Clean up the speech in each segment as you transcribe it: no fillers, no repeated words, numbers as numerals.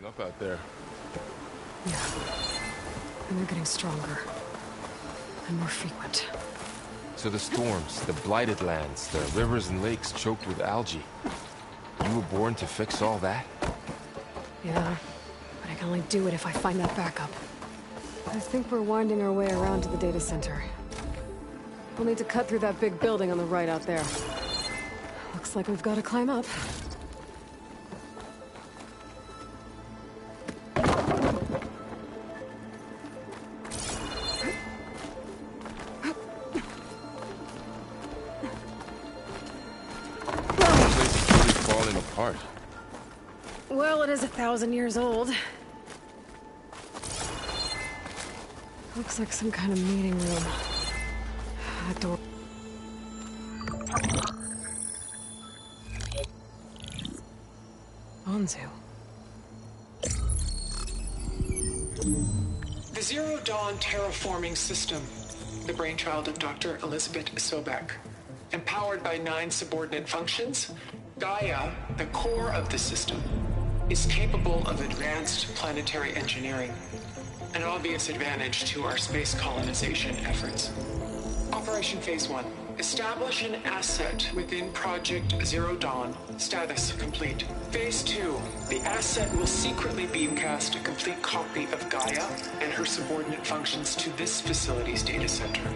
Up out there. Yeah. And they're getting stronger. And more frequent. So the storms, the blighted lands, the rivers and lakes choked with algae. You were born to fix all that? Yeah. But I can only do it if I find that backup. I think we're winding our way around to the data center. We'll need to cut through that big building on the right out there. Looks like we've got to climb up. Well, it is 1,000 years old. Looks like some kind of meeting room. That door. Anzu. The Zero Dawn terraforming system, the brainchild of Dr. Elizabeth Sobek. Empowered by 9 subordinate functions, Gaia, the core of the system, is capable of advanced planetary engineering, an obvious advantage to our space colonization efforts. Operation Phase 1. Establish an asset within Project Zero Dawn. Status complete. Phase 2. The asset will secretly beamcast a complete copy of Gaia and her subordinate functions to this facility's data center.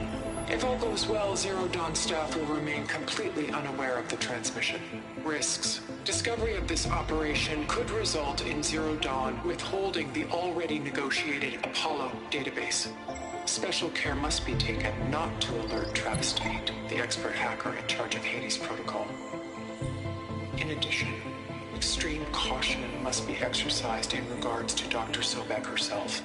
If all goes well, Zero Dawn staff will remain completely unaware of the transmission. Risks. Discovery of this operation could result in Zero Dawn withholding the already negotiated Apollo database. Special care must be taken not to alert Travis Tate, the expert hacker in charge of Hades Protocol. In addition, extreme caution must be exercised in regards to Dr. Sobek herself.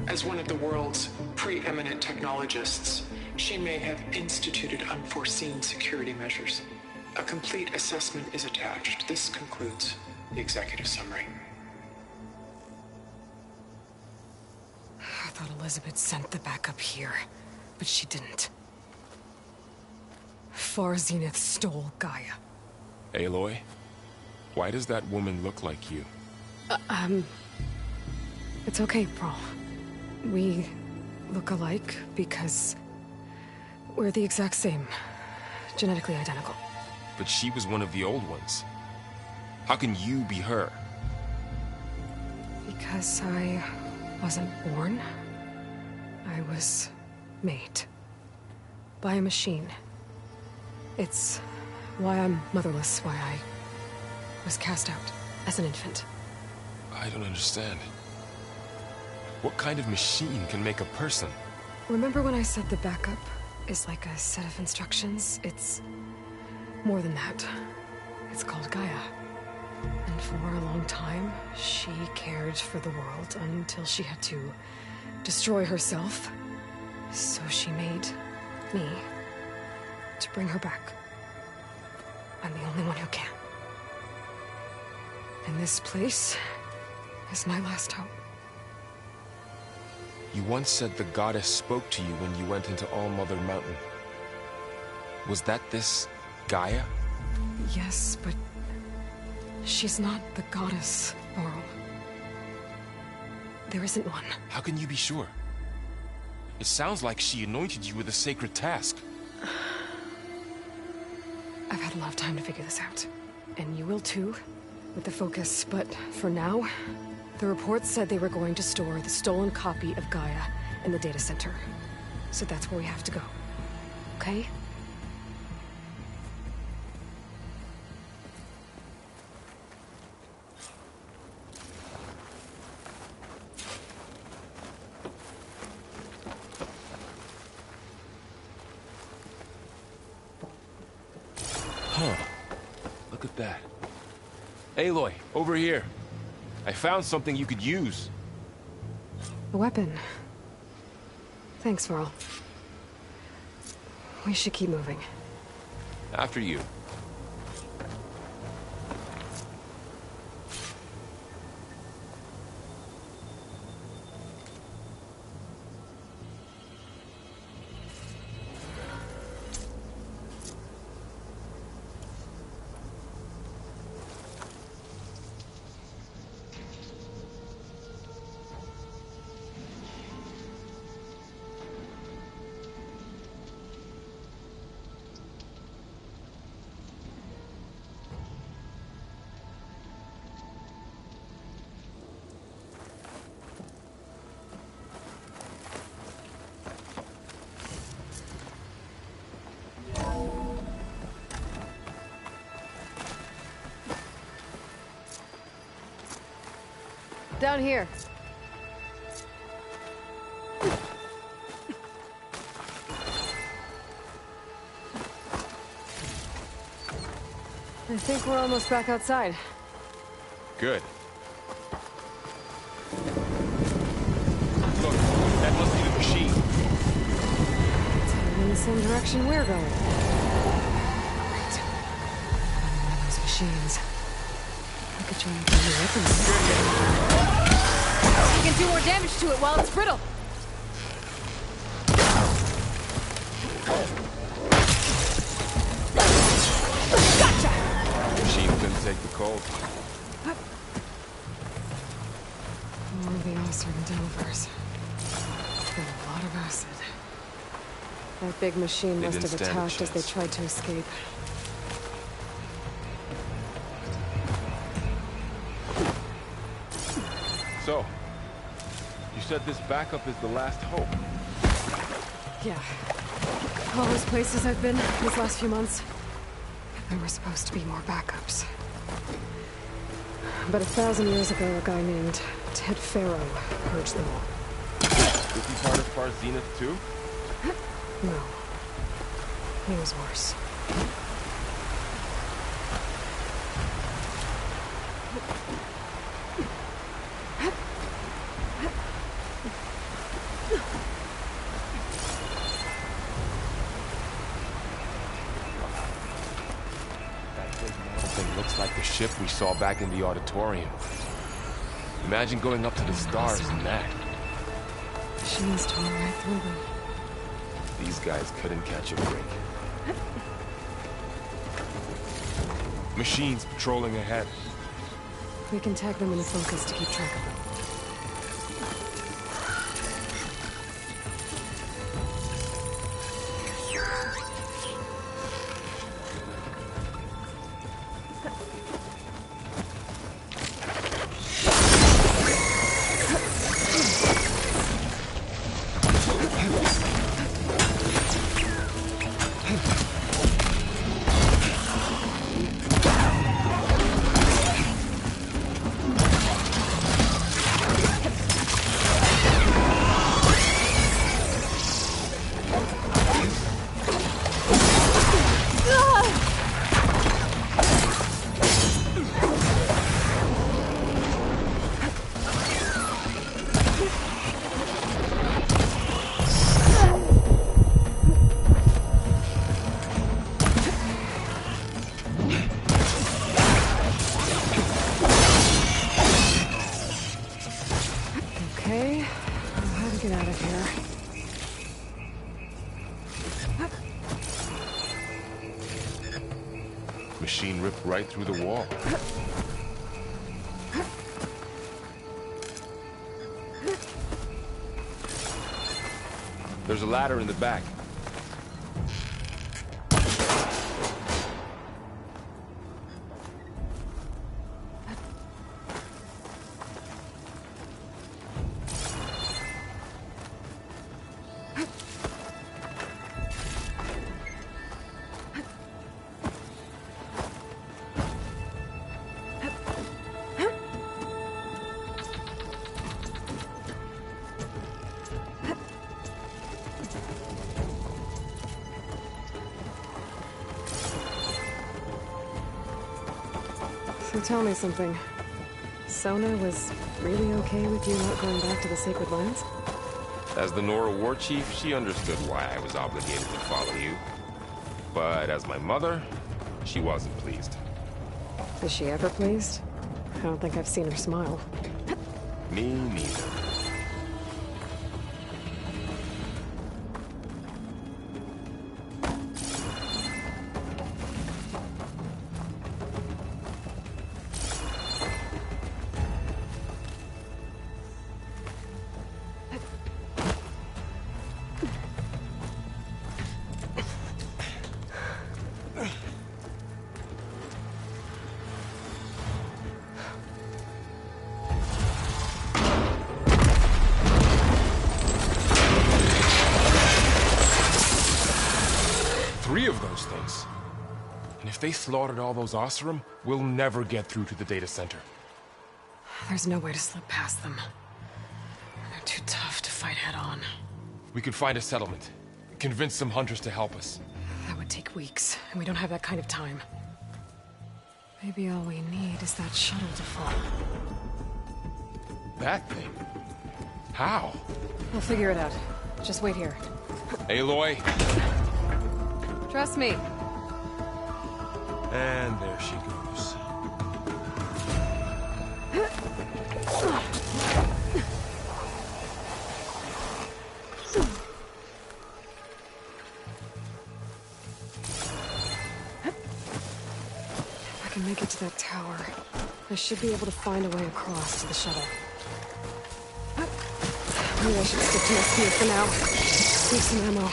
As one of the world's preeminent technologists, she may have instituted unforeseen security measures. A complete assessment is attached. This concludes the executive summary. I thought Elizabeth sent the backup here, but she didn't. Far Zenith stole Gaia. Aloy, why does that woman look like you? It's okay, Brawl. We look alike because we're the exact same. Genetically identical. But she was one of the old ones. How can you be her? Because I wasn't born. I was made. By a machine. It's why I'm motherless, why I was cast out as an infant. I don't understand. What kind of machine can make a person? Remember when I said the backup is like a set of instructions? It's more than that. It's called Gaia. And for a long time, she cared for the world until she had to destroy herself. So she made me to bring her back. I'm the only one who can. And this place is my last hope. You once said the goddess spoke to you when you went into All-Mother Mountain. Was that this Gaia? Yes, but she's not the goddess, Laurel. There isn't one. How can you be sure? It sounds like she anointed you with a sacred task. I've had a lot of time to figure this out. And you will too, with the focus. But for now, the reports said they were going to store the stolen copy of Gaia in the data center. So that's where we have to go. Okay? Huh. Look at that. Aloy, over here. I found something you could use. A weapon. Thanks, Varl. We should keep moving. After you. Down here. I think we're almost back outside. Good. Look, that must be the machine. It's heading in the same direction we're going. Great. One of those machines. I could try and find the weapons. You can do more damage to it while it's brittle. Machine couldn't take the cold. More of the Oseram Delvers. It's been a lot of acid. That big machine must have attacked as they tried to escape. So, you said this backup is the last hope. Yeah. All those places I've been these last few months, there were supposed to be more backups. But 1,000 years ago, a guy named Ted Faro purged them all. Is he part of Far Zenith too? No. He was worse. Looks like the ship we saw back in the auditorium. Imagine going up to the stars in that. Machines tore right through them. These guys couldn't catch a break. Machines patrolling ahead. We can tag them in focus to keep track of them. Okay, how to get out of here. Machine ripped right through the wall. There's a ladder in the back. So tell me something. Sona was really okay with you not going back to the Sacred Lands? As the Nora war chief, she understood why I was obligated to follow you. But as my mother, she wasn't pleased. Is she ever pleased? I don't think I've seen her smile. Me neither. Of those things. And if they slaughtered all those Oseram, we'll never get through to the data center. There's no way to slip past them. They're too tough to fight head-on. We could find a settlement. Convince some hunters to help us. That would take weeks, and we don't have that kind of time. Maybe all we need is that shuttle to fall. That thing? How? We'll figure it out. Just wait here. Aloy. Trust me. And there she goes. If I can make it to that tower, I should be able to find a way across to the shuttle. Maybe I should stick to my spear for now. Save some ammo.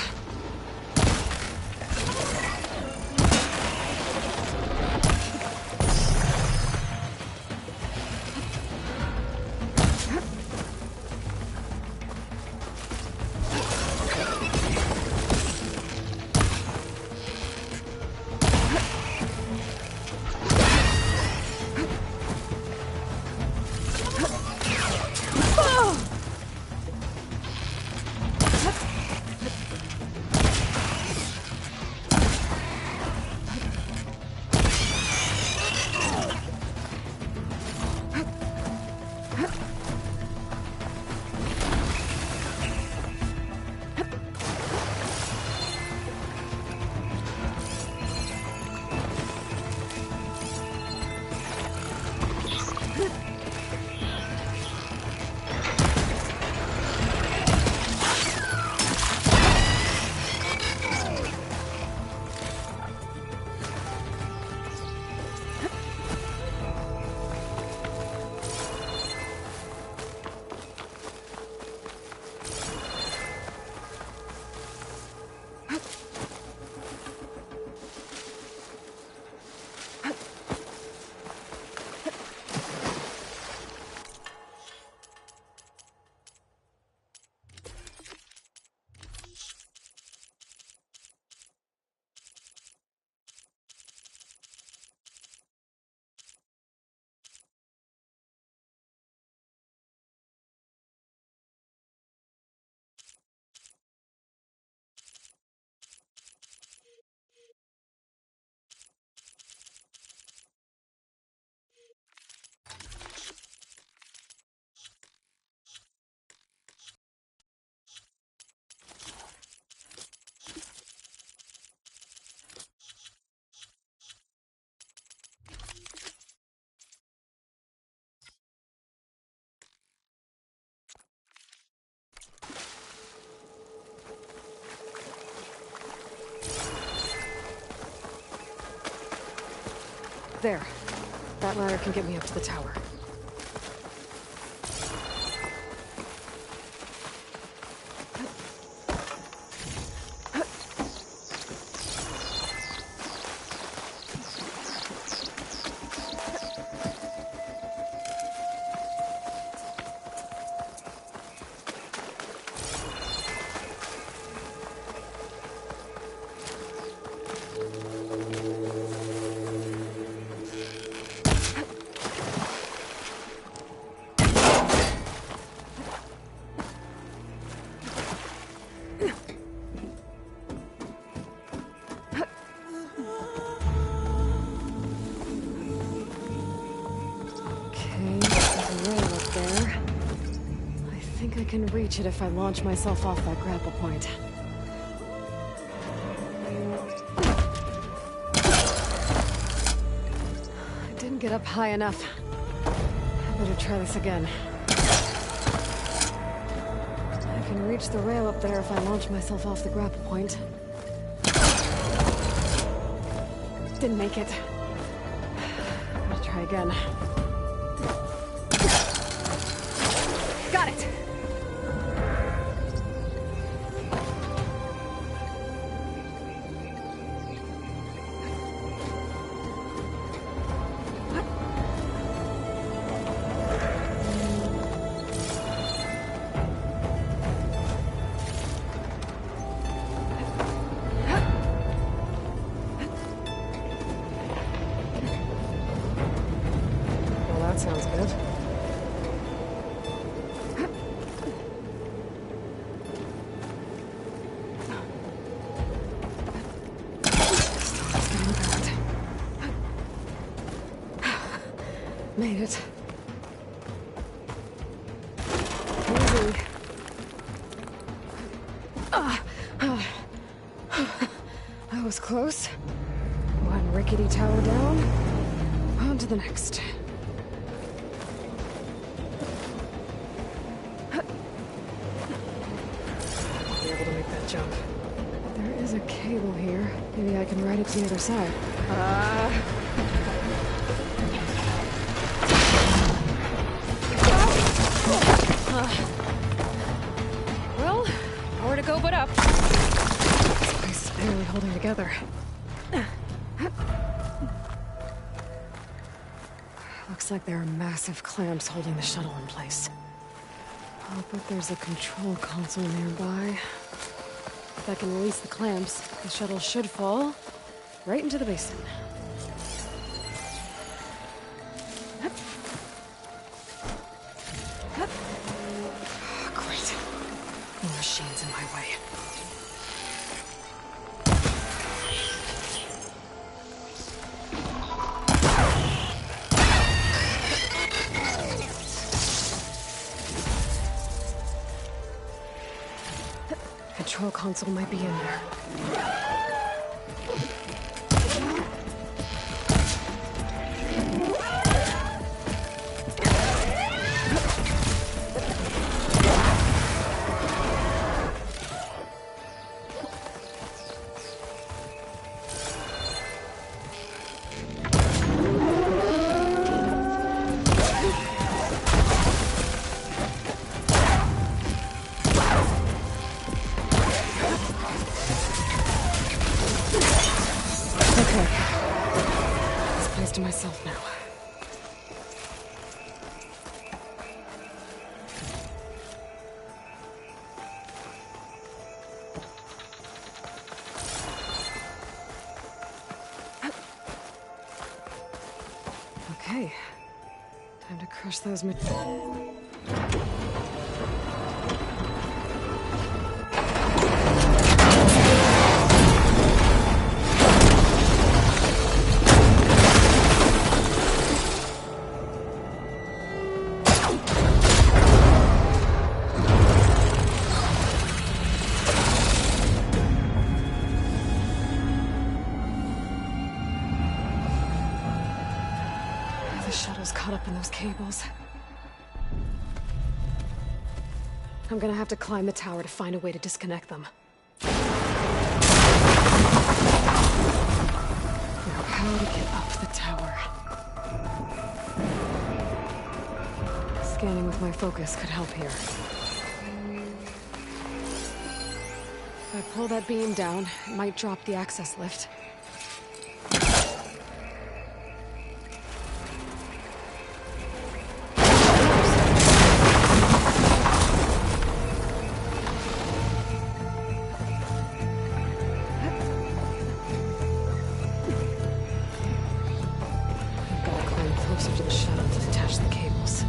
There. That ladder can get me up to the tower. I can reach it if I launch myself off that grapple point. I didn't get up high enough. I better try this again. I can reach the rail up there if I launch myself off the grapple point. Didn't make it. I'll try again. Got it! Sounds good. Made it. Easy. That was close. One rickety tower down. On to the next. I'll be able to make that jump. There is a cable here. Maybe I can ride it to the other side. Well, nowhere to go but up. This place is barely holding together. Looks like there are massive clamps holding the shuttle in place. I'll bet there's a control console nearby. If I can release the clamps, the shuttle should fall right into the basin. Great. More machines in my way. Control console might be in there. To myself now. Okay. Time to crush those caught up in those cables. I'm gonna have to climb the tower to find a way to disconnect them. Now, how to get up the tower? Scanning with my focus could help here. If I pull that beam down, it might drop the access lift. Closer to the shuttle to detach the cables.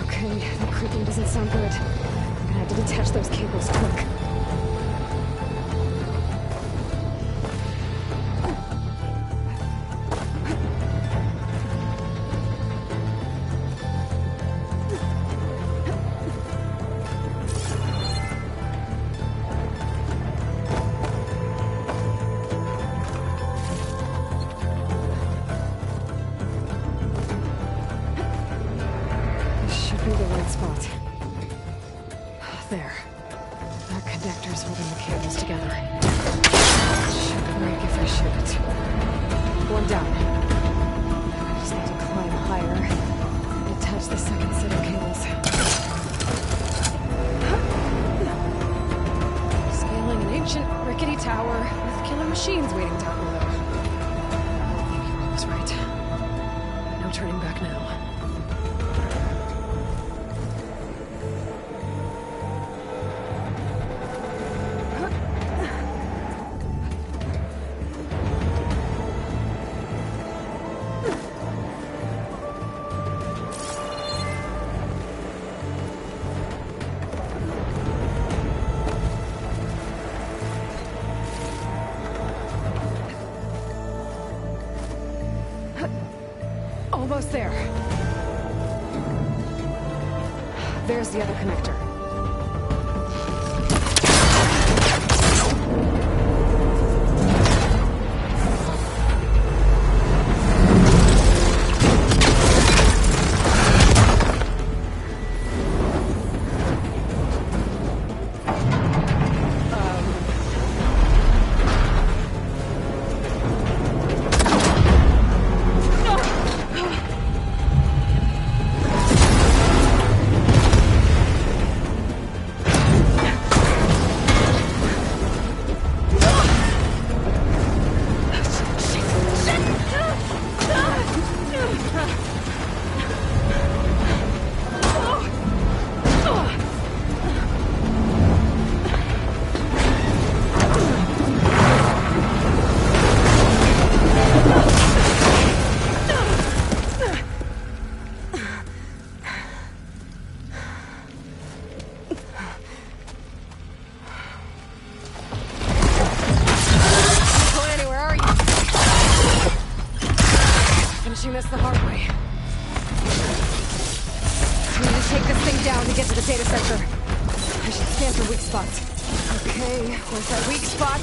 Okay, that creaking doesn't sound good. I'm gonna have to detach those cables quick. The right spot. There. That connector's holding the cables together. Should break if I shoot it. One down. I just need to climb higher and attach the second set of cables. Scaling an ancient, rickety tower with killer machines waiting down below. Maybe Rob was right. No turning back now. There's the other connector. Finishing this the hard way. I need to take this thing down to get to the data center. I should scan for weak spots. Okay, where's that weak spot?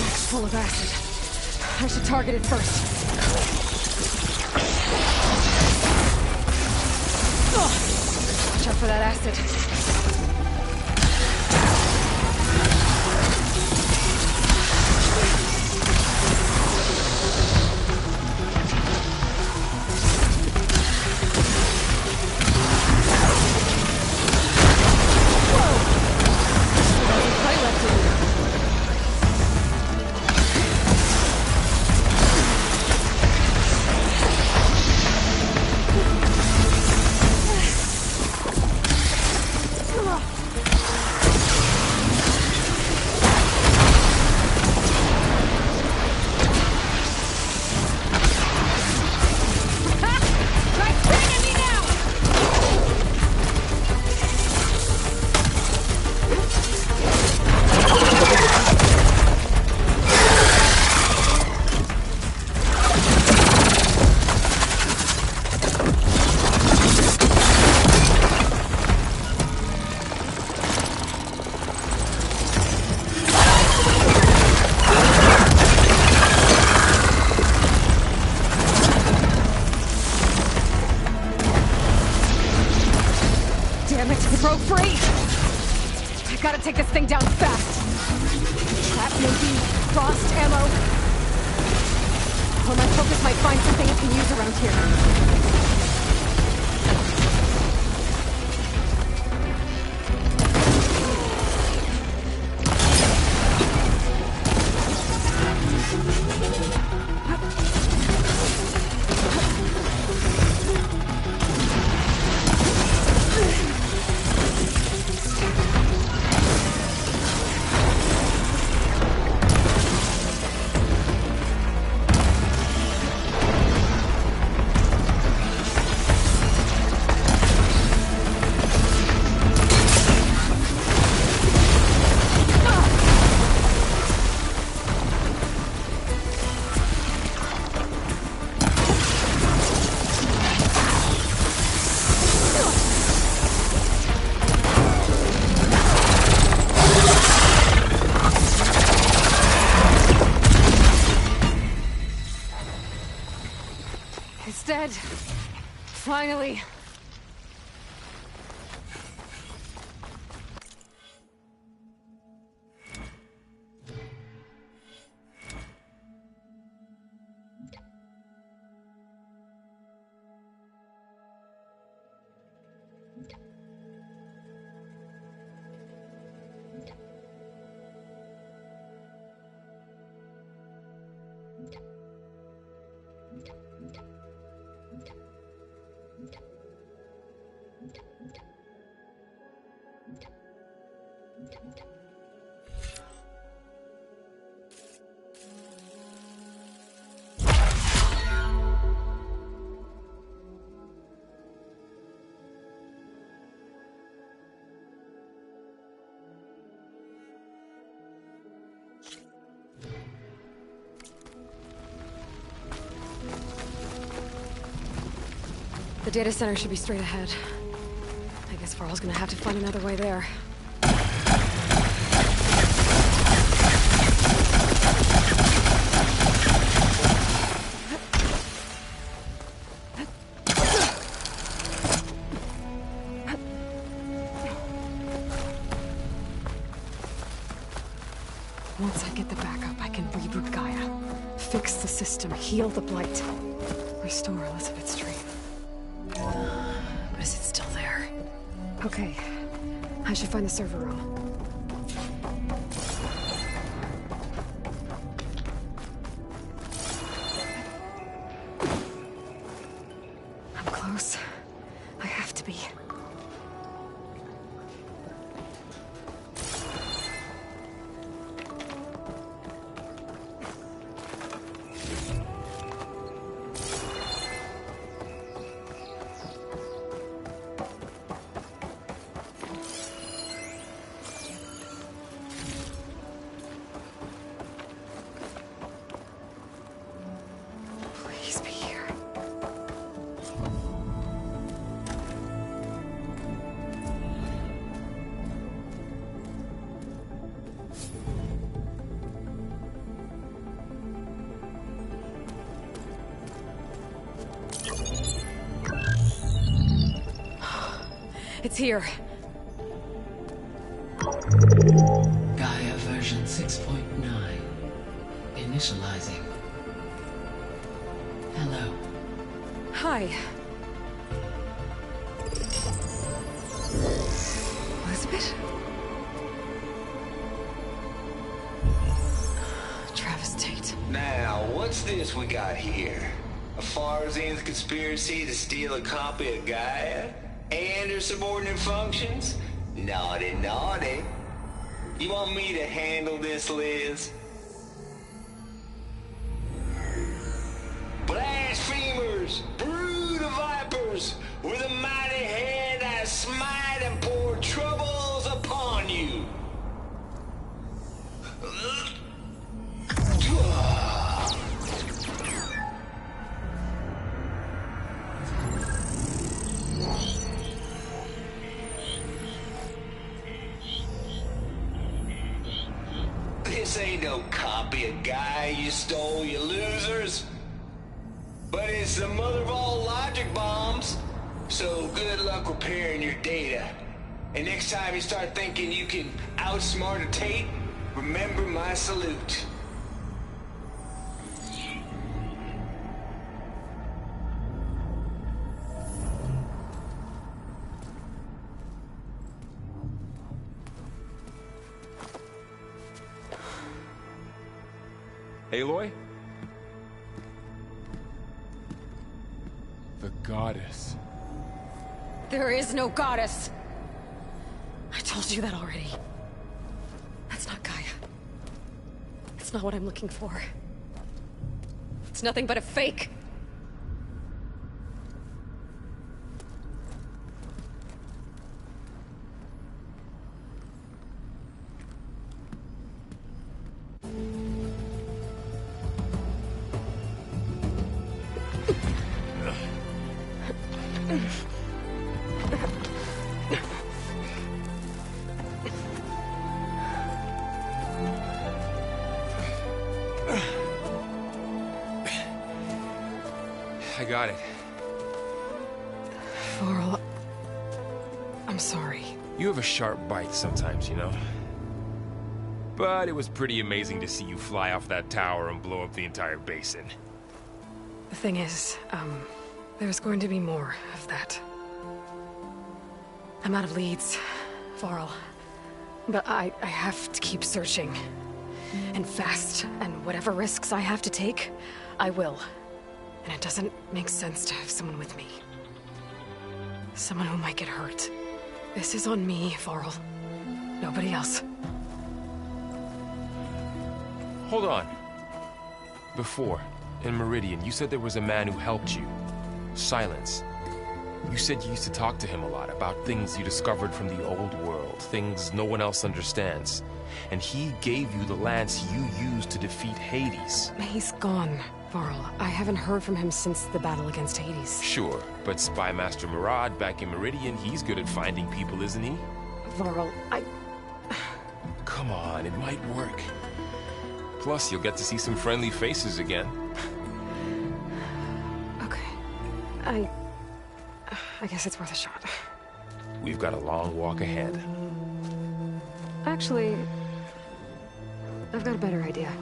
It's full of acid. I should target it first. Watch out for that acid. Damn it, it broke free! I gotta take this thing down fast. Trap maybe, frost ammo. Or my focus might find something I can use around here. It's dead. Finally. The data center should be straight ahead. I guess Varl's gonna have to find another way there. Once I get the backup, I can reboot Gaia. Fix the system, heal the Blight. Restore Elizabeth's dream. But is it still there? Okay. I should find the server room. I'm close. I have to be. Please be here. It's here. Gaia version 6.9. Initializing. Hello. Hi. Elizabeth? Travis Tate. Now, what's this we got here? A Farzian's conspiracy to steal a copy of Gaia? And her subordinate functions? Naughty, naughty. You want me to handle this, Liz? Blasphemers! Brood of vipers! With a mighty hand I smite and pour troubles upon you! This ain't no copy of Gaia you stole, you losers. But it's the mother of all logic bombs. So good luck repairing your data. And next time you start thinking you can outsmart a Tate, remember my salute. Aloy? The goddess. There is no goddess. I told you that already. That's not Gaia. It's not what I'm looking for. It's nothing but a fake. I got it. Varl, I'm sorry. You have a sharp bite sometimes, you know? But it was pretty amazing to see you fly off that tower and blow up the entire basin. The thing is, there's going to be more of that. I'm out of leads, Varl. But I have to keep searching. And fast, and whatever risks I have to take, I will. And it doesn't make sense to have someone with me. Someone who might get hurt. This is on me, Varl. Nobody else. Hold on. Before, in Meridian, you said there was a man who helped you. Silence. You said you used to talk to him a lot about things you discovered from the old world, things no one else understands. And he gave you the lance you used to defeat Hades. He's gone, Varl, I haven't heard from him since the battle against Hades. Sure, but Spy Master Murad back in Meridian, he's good at finding people, isn't he? Varl, Come on, it might work. Plus, you'll get to see some friendly faces again. Okay. I guess it's worth a shot. We've got a long walk ahead. Actually, I've got a better idea.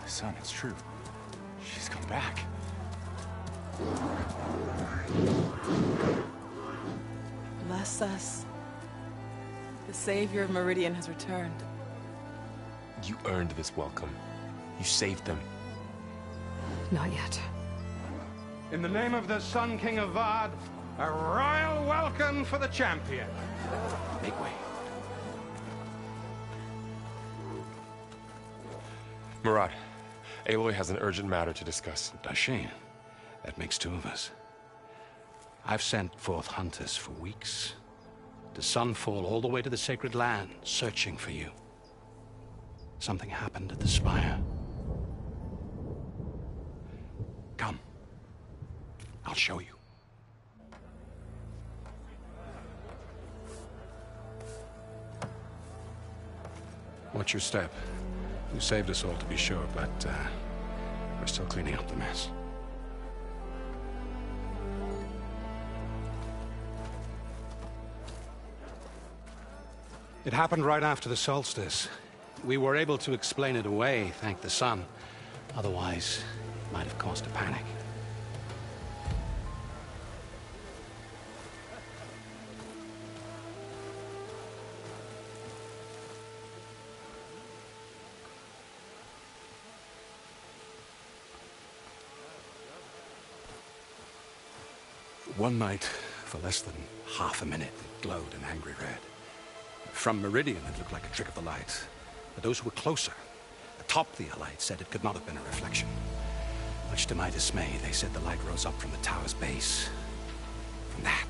Son, it's true. She's come back. Bless us. The savior of Meridian has returned. You earned this welcome. You saved them. Not yet. In the name of the Sun King of Vard, a royal welcome for the champion. Make way. Murad, Aloy has an urgent matter to discuss. Does she? That makes two of us. I've sent forth hunters for weeks, to Sunfall all the way to the Sacred Land, searching for you. Something happened at the Spire. Come. I'll show you. Watch your step. You saved us all, to be sure, but we're still cleaning up the mess. It happened right after the solstice. We were able to explain it away, thank the sun. Otherwise, it might have caused a panic. One night, for less than half a minute, it glowed an angry red. From Meridian, it looked like a trick of the light. But those who were closer, atop the light, said it could not have been a reflection. Much to my dismay, they said the light rose up from the tower's base. From that.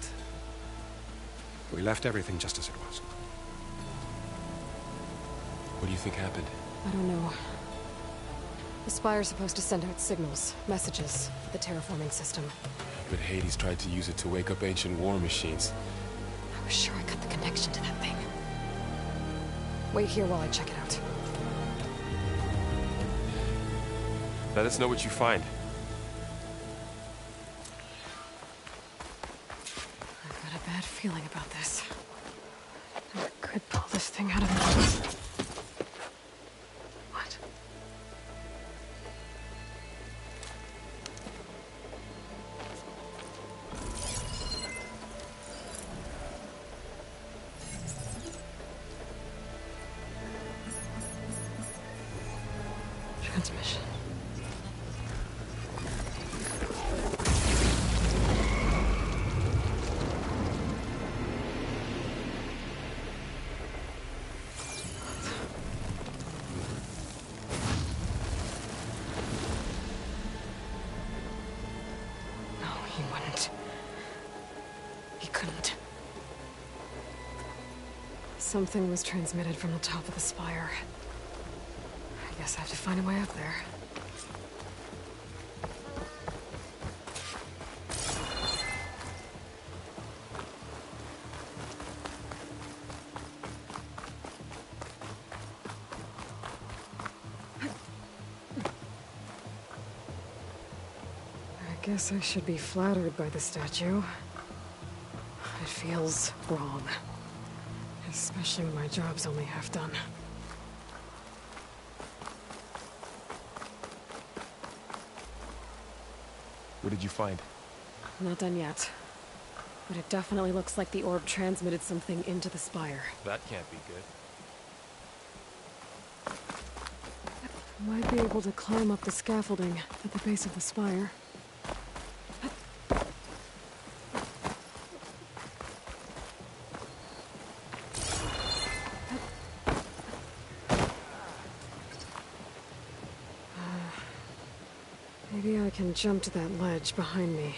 We left everything just as it was. What do you think happened? I don't know. The Spire's supposed to send out signals, messages, for the terraforming system. But Hades tried to use it to wake up ancient war machines. I was sure I got the connection to that thing. Wait here while I check it out. Let us know what you find. I've got a bad feeling about this. I could pull this thing out of the... What? Transmission. No, he wouldn't. He couldn't. Something was transmitted from the top of the spire. I guess I have to find a way up there. I guess I should be flattered by the statue. It feels wrong. Especially when my job's only half done. What did you find? Not done yet. But it definitely looks like the orb transmitted something into the spire. That can't be good. Might be able to climb up the scaffolding at the base of the spire. Maybe I can jump to that ledge behind me.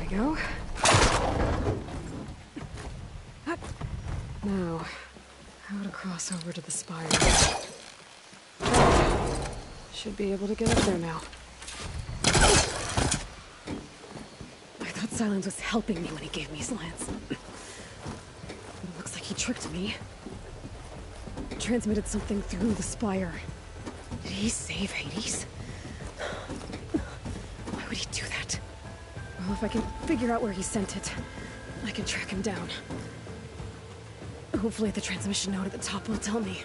Go. Now, how to cross over to the spire. Should be able to get up there now. I thought Silence was helping me when he gave me slants. But it looks like he tricked me. Transmitted something through the spire. Did he save Hades? Why would he do that? Well, if I can figure out where he sent it, I can track him down. Hopefully the transmission node at the top will tell me.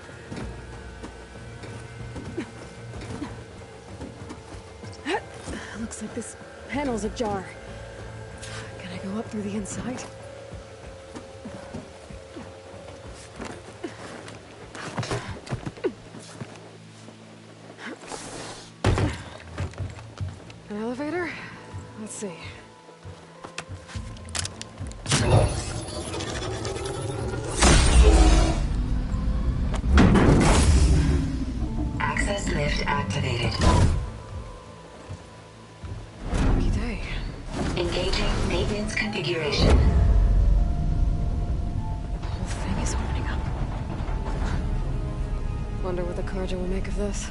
Looks like this panel's ajar. Can I go up through the inside? An elevator? Let's see. Access lift activated. Lucky day. Engaging maintenance configuration. The whole thing is opening up. Wonder what the Carja will make of this.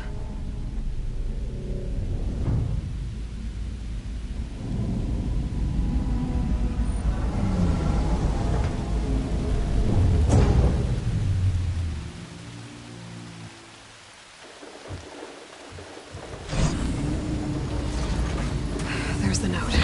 There's the note.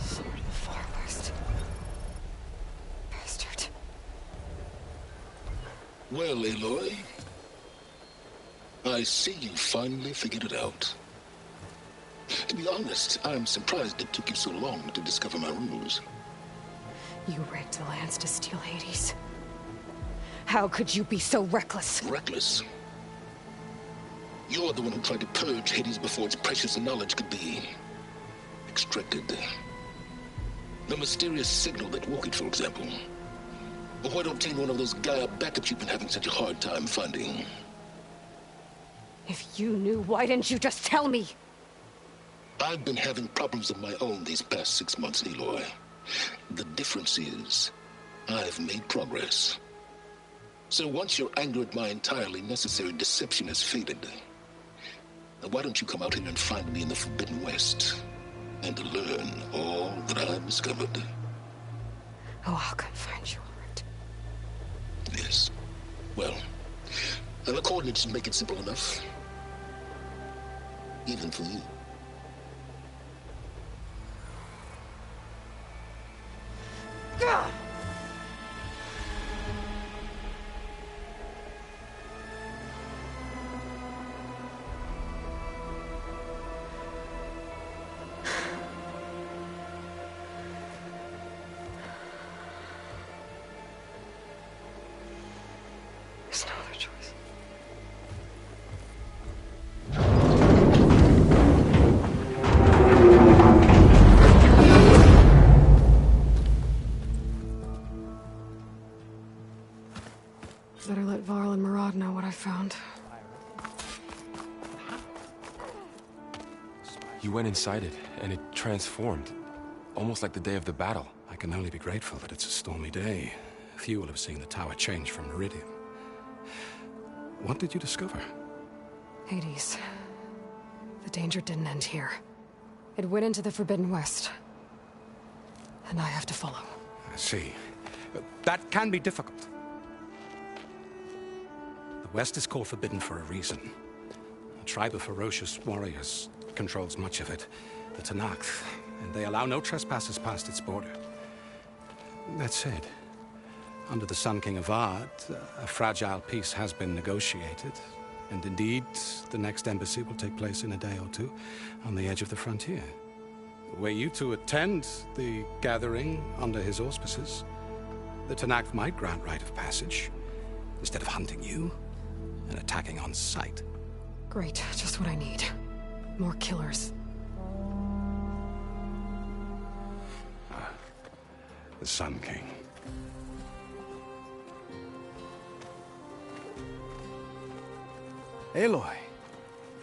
Sword of the Far West. Bastard. Well, Aloy, I see you finally figured it out. To be honest, I'm surprised it took you so long to discover my rules. You rigged the lance to steal Hades. How could you be so reckless? Reckless? You're the one who tried to purge Hades before its precious knowledge could be extracted. The mysterious signal that woke it, for example. Or why don't obtain one of those Gaia backups you've been having such a hard time finding? If you knew, why didn't you just tell me? I've been having problems of my own these past 6 months, Aloy. The difference is, I've made progress. So once your anger at my entirely necessary deception has faded, why don't you come out here and find me in the Forbidden West, and learn all that I've discovered? Oh, I'll come find you, all right. Yes. Well, and the coordinates make it simple enough. Even for you. God! Better let Varl and Murad know what I found. You went inside it, and it transformed. Almost like the day of the battle. I can only be grateful that it's a stormy day. Few will have seen the tower change from Meridian. What did you discover? Hades. The danger didn't end here. It went into the Forbidden West. And I have to follow. I see. That can be difficult. The West is called Forbidden for a reason. A tribe of ferocious warriors controls much of it, the Tenakth, and they allow no trespassers past its border. That said, under the Sun King Avad, a fragile peace has been negotiated, and indeed, the next embassy will take place in a day or two on the edge of the frontier. Were you to attend the gathering under his auspices, the Tenakth might grant right of passage, instead of hunting you and attacking on sight. Great, just what I need. More killers. The Sun King. Aloy,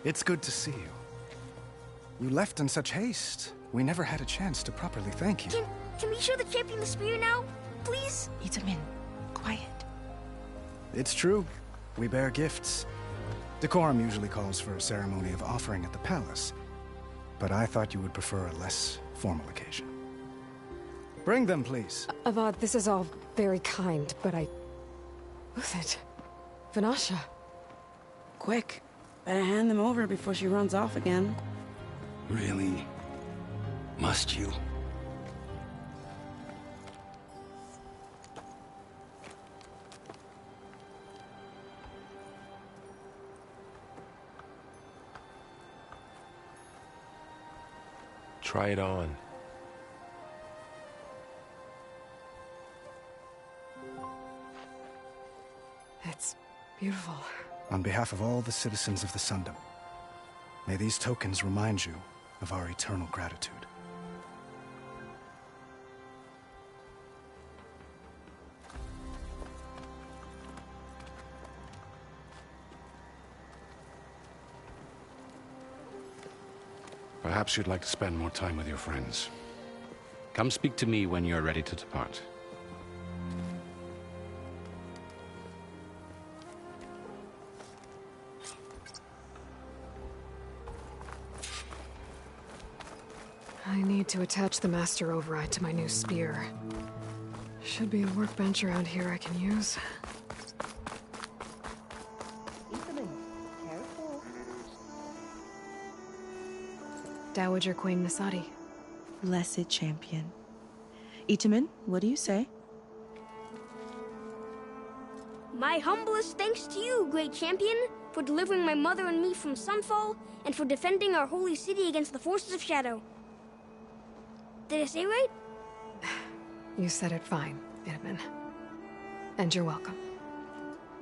it's good to see you. You left in such haste. We never had a chance to properly thank you. Can we show the champion the spear now? Please? Itamen, quiet. It's true. We bear gifts. Decorum usually calls for a ceremony of offering at the palace, but I thought you would prefer a less formal occasion. Bring them, please. Avad, this is all very kind, but Who's it? Vanasha. Quick. Better hand them over before she runs off again. Really? Must you? Try it on. It's beautiful. On behalf of all the citizens of the Sundom, may these tokens remind you of our eternal gratitude. Perhaps you'd like to spend more time with your friends. Come speak to me when you're ready to depart. I need to attach the Master Override to my new spear. Should be a workbench around here I can use. Dowager Queen Nasadi. Blessed champion. Itamen, what do you say? My humblest thanks to you, great champion, for delivering my mother and me from Sunfall, and for defending our holy city against the forces of Shadow. Did I say right? You said it fine, Itamen. And you're welcome.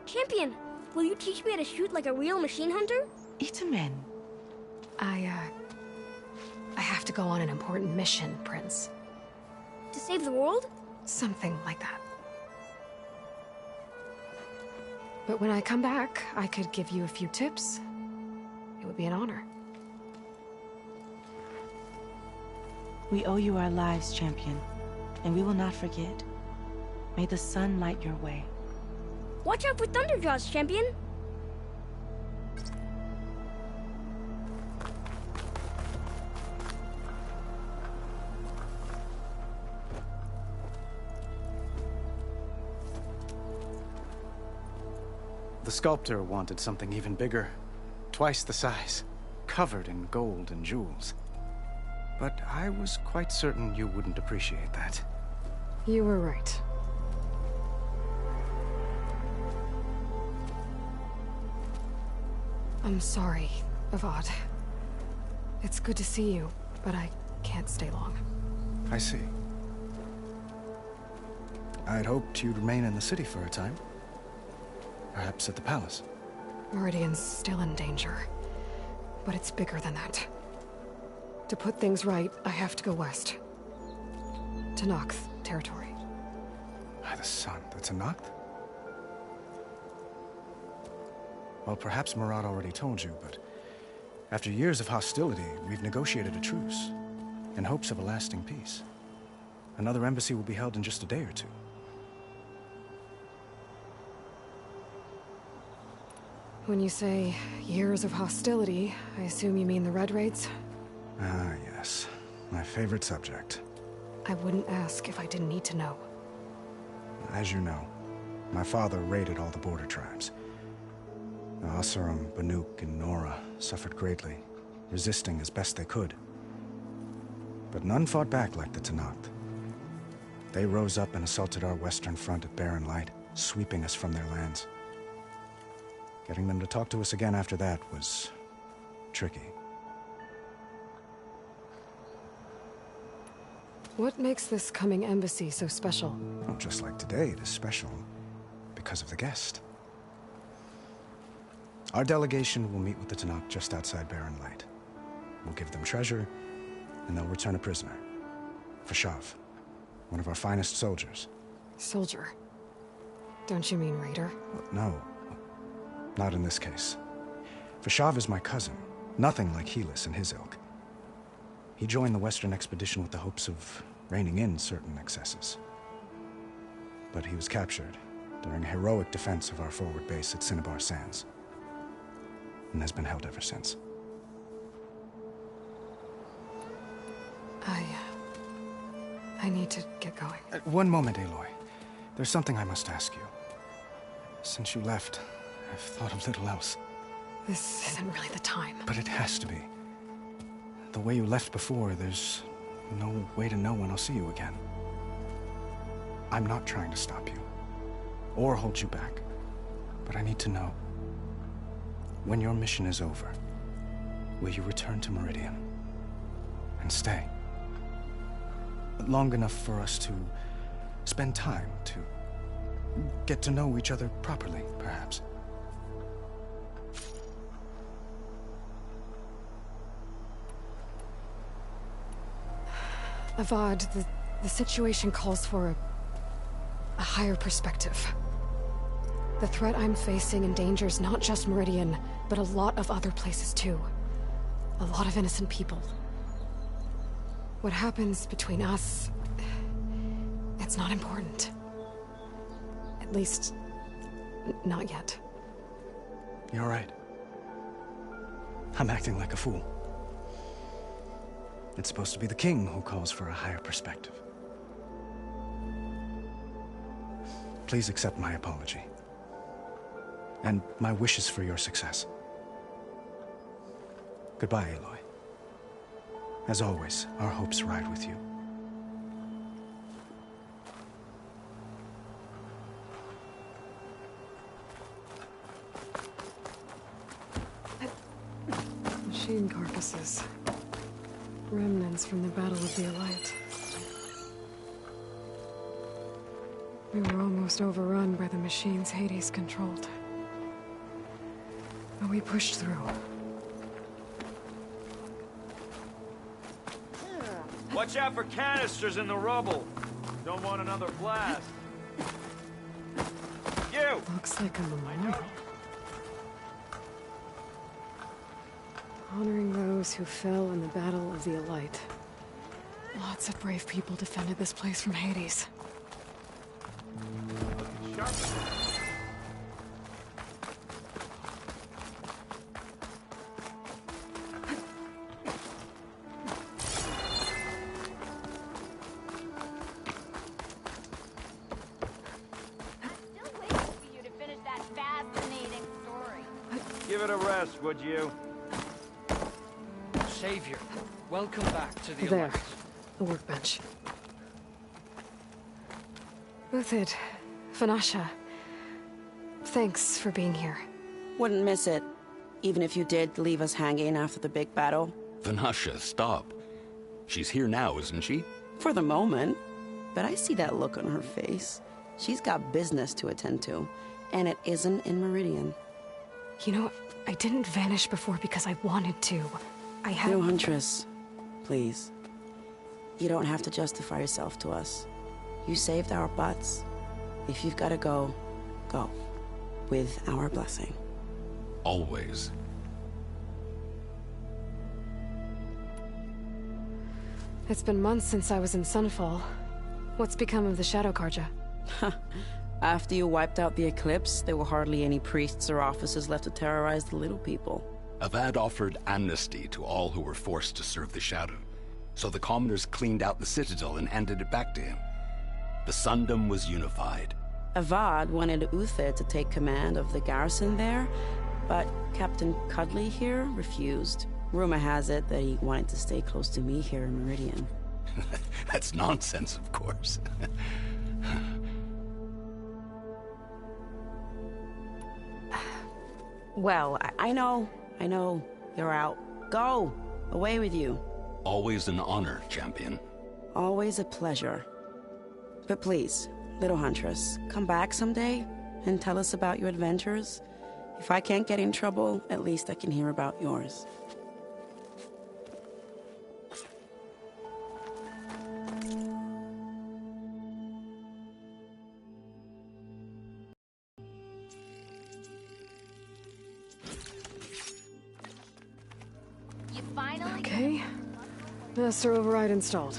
Champion, will you teach me how to shoot like a real machine hunter? Itamen. I have to go on an important mission, Prince. To save the world? Something like that. But when I come back, I could give you a few tips. It would be an honor. We owe you our lives, champion, and we will not forget. May the sun light your way. Watch out for Thunderjaws, champion! The sculptor wanted something even bigger, twice the size, covered in gold and jewels. But I was quite certain you wouldn't appreciate that. You were right. I'm sorry, Avad. It's good to see you, but I can't stay long. I see. I'd hoped you'd remain in the city for a time. Perhaps at the palace. Meridian's still in danger, but it's bigger than that. To put things right, I have to go west. Tenakth territory. By the sun, the Tenakth? Well, perhaps Murad already told you, but after years of hostility, we've negotiated a truce in hopes of a lasting peace. Another embassy will be held in just a day or two. When you say years of hostility, I assume you mean the Red Raids? Ah, yes. My favorite subject. I wouldn't ask if I didn't need to know. As you know, my father raided all the border tribes. The Asurum, Banuk, and Nora suffered greatly, resisting as best they could. But none fought back like the Tenakth. They rose up and assaulted our western front at Barren Light, sweeping us from their lands. Getting them to talk to us again after that was tricky. What makes this coming embassy so special? Well, just like today, it is special because of the guest. Our delegation will meet with the Tenakth just outside Barren Light. We'll give them treasure, and they'll return a prisoner. Fashav, one of our finest soldiers. Soldier? Don't you mean raider? No. Not in this case. Fashav is my cousin, nothing like Helis and his ilk. He joined the Western expedition with the hopes of reining in certain excesses. But he was captured during a heroic defense of our forward base at Cinnabar Sands, and has been held ever since. I need to get going. One moment, Aloy. There's something I must ask you. Since you left, I've thought of little else. This isn't really the time. But it has to be. The way you left before, there's no way to know when I'll see you again. I'm not trying to stop you, or hold you back. But I need to know, when your mission is over, will you return to Meridian? And stay? Long enough for us to spend time, to get to know each other properly, perhaps. Avad, the situation calls for a higher perspective. The threat I'm facing endangers not just Meridian, but a lot of other places too. A lot of innocent people. What happens between us, it's not important. At least, not yet. You're right. I'm acting like a fool. It's supposed to be the king who calls for a higher perspective. Please accept my apology. And my wishes for your success. Goodbye, Aloy. As always, our hopes ride with you. Machine carcasses. Remnants from the Battle of the Elite. We were almost overrun by the machines Hades controlled. But we pushed through. Watch out for canisters in the rubble. Don't want another blast. You! Looks like a memorial. Honoring those who fell in the Battle of the Elite. Lots of brave people defended this place from Hades. Give it a rest, would you? Savior, welcome back to the There, Alliance. the workbench. Uthid, Vanasha, thanks for being here. Wouldn't miss it, even if you did leave us hanging after the big battle. Vanasha, stop. She's here now, isn't she? For the moment. But I see that look on her face. She's got business to attend to, and it isn't in Meridian. You know, I didn't vanish before because I wanted to. I had... No, Huntress. Please. You don't have to justify yourself to us. You saved our butts. If you've got to go, go. With our blessing. Always. It's been months since I was in Sunfall. What's become of the Shadow Carja? After you wiped out the Eclipse, there were hardly any priests or officers left to terrorize the little people. Avad offered amnesty to all who were forced to serve the Shadow. So the commoners cleaned out the Citadel and handed it back to him. The Sundom was unified. Avad wanted Uther to take command of the garrison there, but Captain Cudley here refused. Rumor has it that he wanted to stay close to me here in Meridian. That's nonsense, of course. Well, I know. You're out. Go! Away with you. Always an honor, champion. Always a pleasure. But please, little Huntress, come back someday and tell us about your adventures. If I can't get in trouble, at least I can hear about yours. Okay. Master Override installed.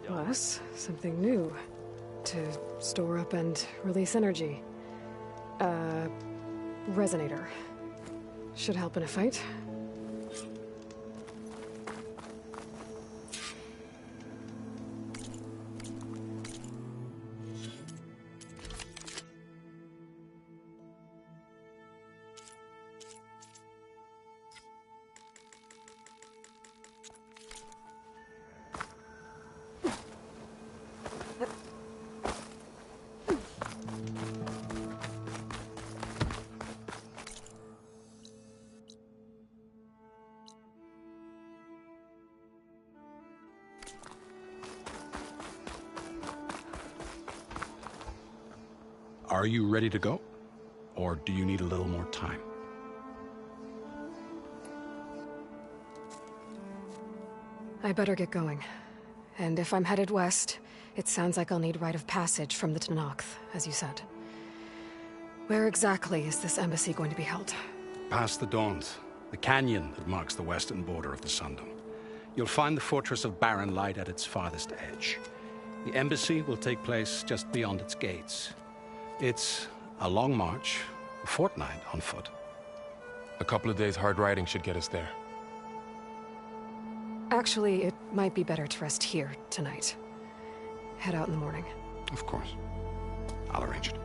Plus, something new. To store up and release energy. Resonator. Should help in a fight. Are you ready to go? Or do you need a little more time? I better get going. And if I'm headed west, it sounds like I'll need rite of passage from the Tenakth, as you said. Where exactly is this embassy going to be held? Past the Dawns, the canyon that marks the western border of the Sundom. You'll find the fortress of Barren Light at its farthest edge. The embassy will take place just beyond its gates. It's a long march, a fortnight on foot. A couple of days hard riding should get us there. Actually, it might be better to rest here tonight. Head out in the morning. Of course. I'll arrange it.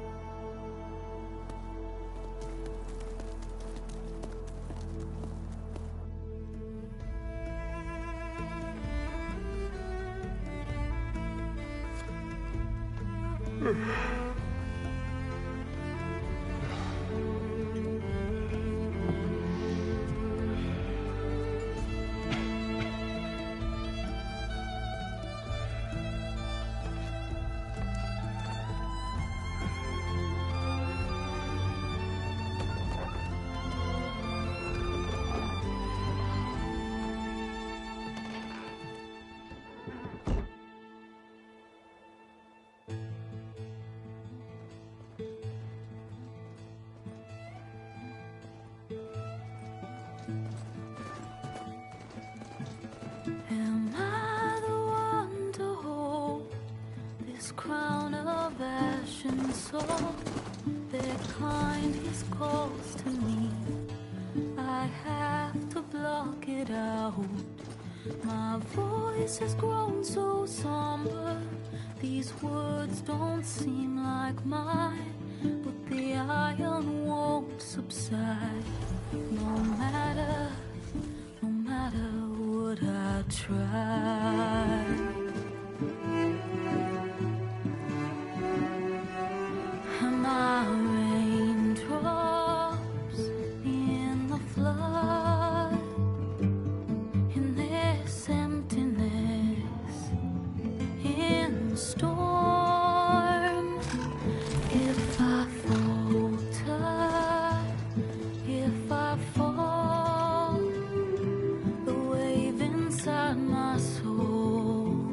Am I the one to hold this crown of ash and salt? Their kindness calls to me. I have to block it out. My voice has grown so somber. These words don't seem like mine, but the iron won't subside. No matter what I try. Am I raindrops in the flood? In this emptiness, in the storm. If I falter, if I fall, the wave inside my soul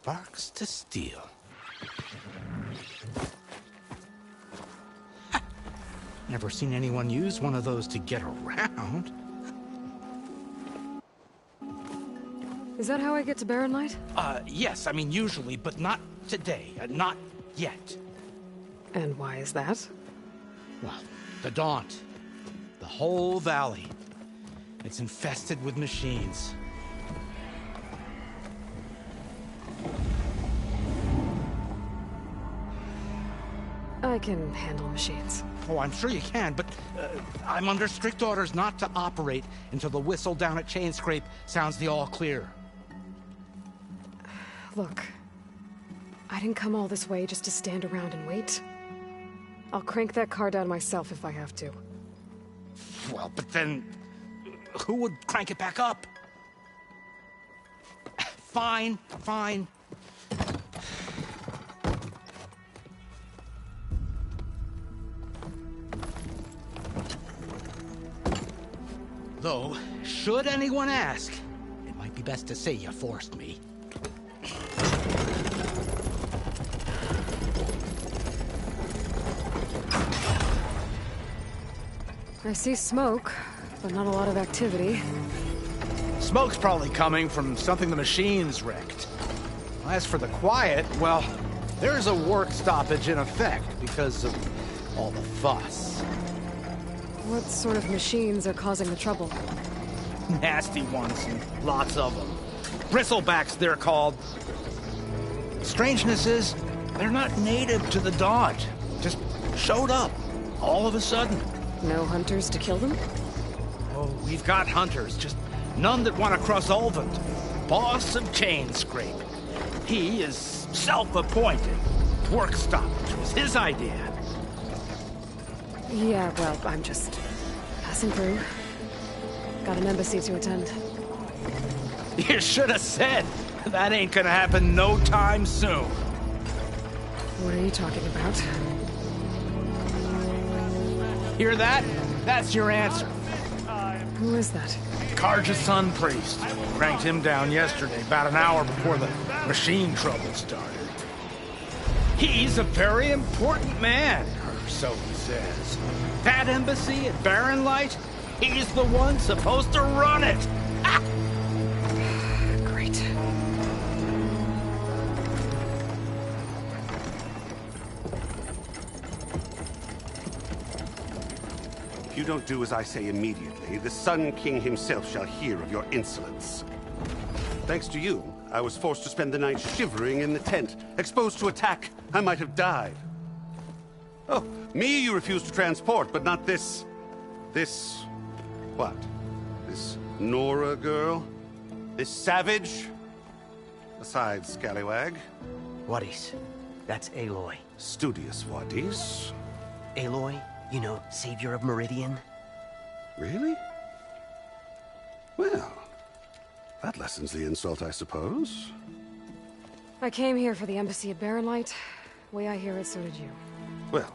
Sparks to steel. Never seen anyone use one of those to get around. Is that how I get to Barren Light? Yes, I mean usually, but not today. Not yet. And why is that? Well, the Daunt. The whole valley. It's infested with machines. I can handle machines. Oh, I'm sure you can, but I'm under strict orders not to operate until the whistle down at Chainscrape sounds the all clear. Look, I didn't come all this way just to stand around and wait. I'll crank that car down myself if I have to. Well, but then who would crank it back up? Fine, fine. Though, should anyone ask, it might be best to say you forced me. I see smoke, but not a lot of activity. Smoke's probably coming from something the machines wrecked. As for the quiet, well, there's a work stoppage in effect because of all the fuss. What sort of machines are causing the trouble? Nasty ones, and lots of them. Bristlebacks, they're called. Strangeness is, they're not native to the Daunt. Just showed up, all of a sudden. No hunters to kill them? Oh, we've got hunters, just none that want to cross Ulvund. Boss of Chainscrape. He is self-appointed. Work stoppage was his idea. Yeah, well, I'm just passing through. Got an embassy to attend. You should have said. That ain't gonna happen no time soon. What are you talking about? Hear that? That's your answer. Who is that? Carja Sun Priest. Cranked him down yesterday, about an hour before the machine trouble started. He's a very important man, or so he says. That embassy at Barren Light, he's the one supposed to run it. Ah! Great. If you don't do as I say immediately, the Sun King himself shall hear of your insolence. Thanks to you, I was forced to spend the night shivering in the tent. Exposed to attack, I might have died. Oh, me you refuse to transport, but not this... what? This Nora girl? This savage? Besides, scallywag. Wadis. That's Aloy. Studious Wadis. Aloy, you know, savior of Meridian. Really? Well, that lessens the insult, I suppose. I came here for the embassy at Barren Light. Way I hear it, so did you. Well,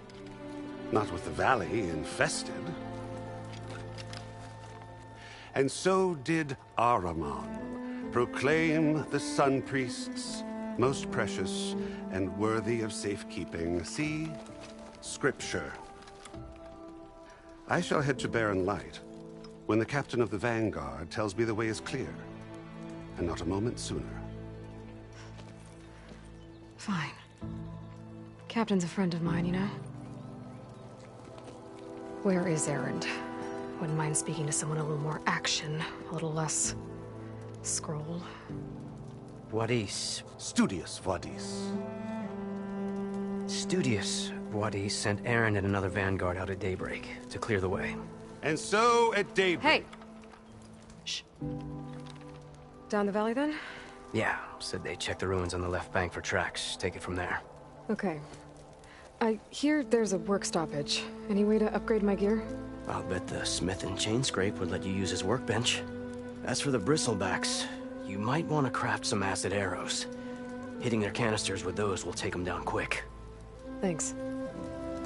not with the valley infested. And so did Ahriman proclaim the Sun Priests most precious and worthy of safekeeping. See? Scripture. I shall head to Barren Light when the captain of the Vanguard tells me the way is clear, and not a moment sooner. Fine. Captain's a friend of mine, you know? Where is Erend? Wouldn't mind speaking to someone a little more action, a little less... scroll. Wadis. Studious Wadis. Studious Wadis sent Erend and another Vanguard out at daybreak to clear the way. And so at daybreak... Hey! Shh. Down the valley, then? Yeah, said they checked the ruins on the left bank for tracks. Take it from there. Okay. I hear there's a work stoppage. Any way to upgrade my gear? I'll bet the smith in Chainscrape would let you use his workbench. As for the Bristlebacks, you might want to craft some acid arrows. Hitting their canisters with those will take them down quick. Thanks.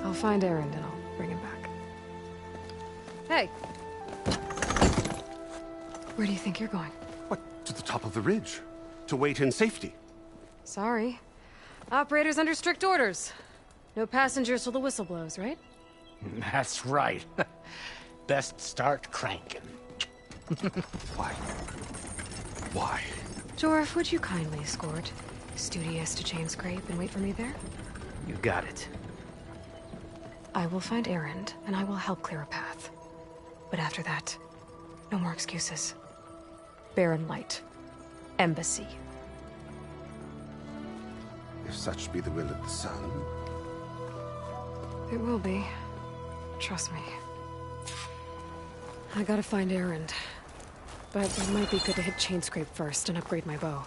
I'll find Erend and I'll bring him back. Hey! Where do you think you're going? What, to the top of the ridge? To wait in safety. Sorry. Operator's under strict orders. No passengers till the whistle blows, right? That's right. Best start cranking. Why? Why? Jorf, would you kindly escort Studious to Chainscrape and wait for me there? You got it. I will find Erend, and I will help clear a path. But after that, no more excuses. Barren Light. Embassy. If such be the will of the sun. It will be. Trust me. I gotta find Erend. But it might be good to hit Chainscrape first and upgrade my bow.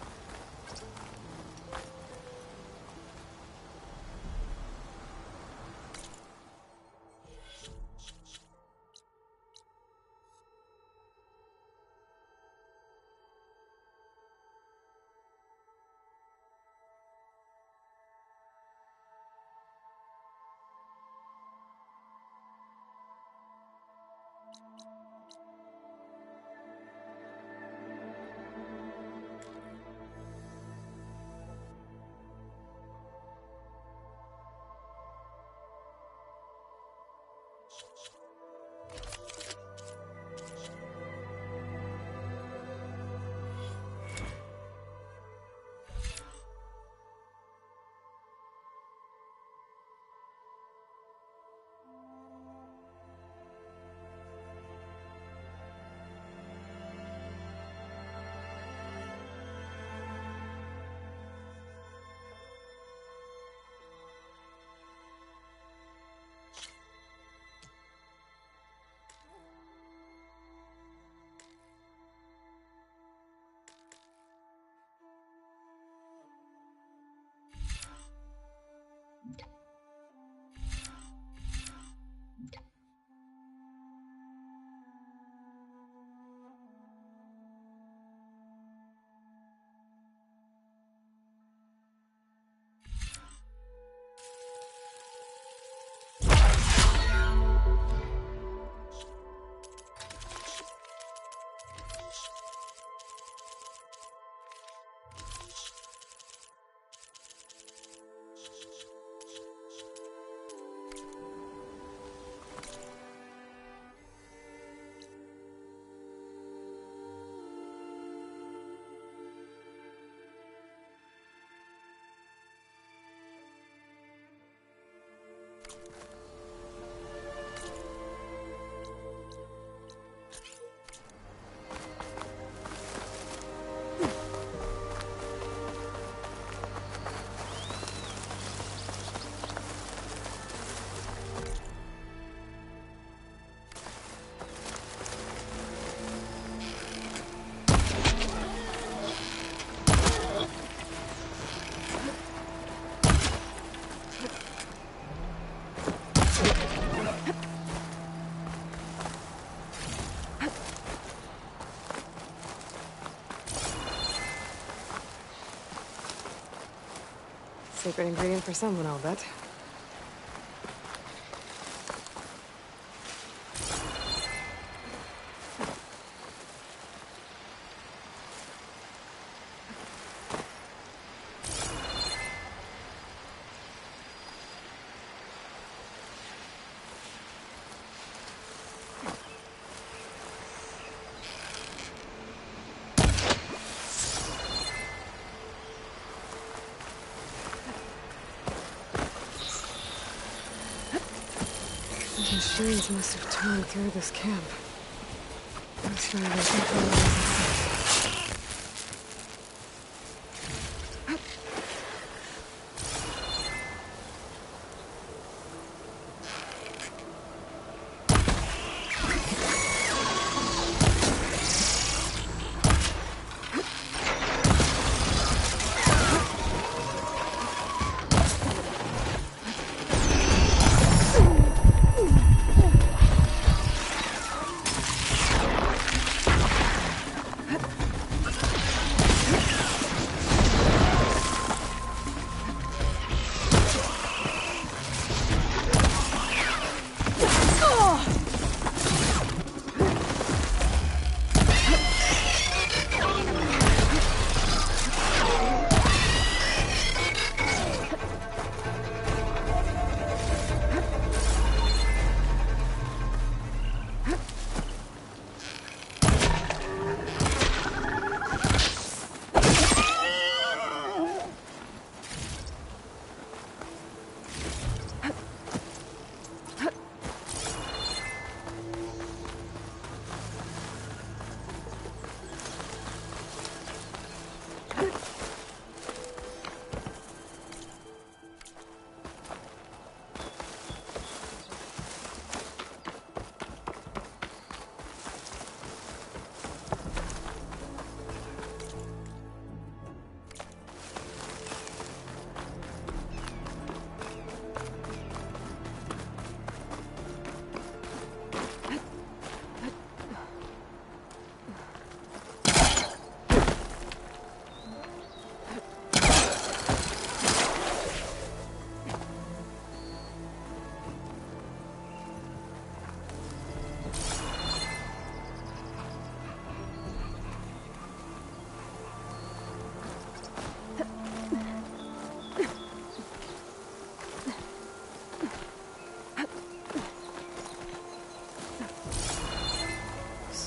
Secret ingredient for someone, I'll bet. The machines must have torn through this camp. Let's try to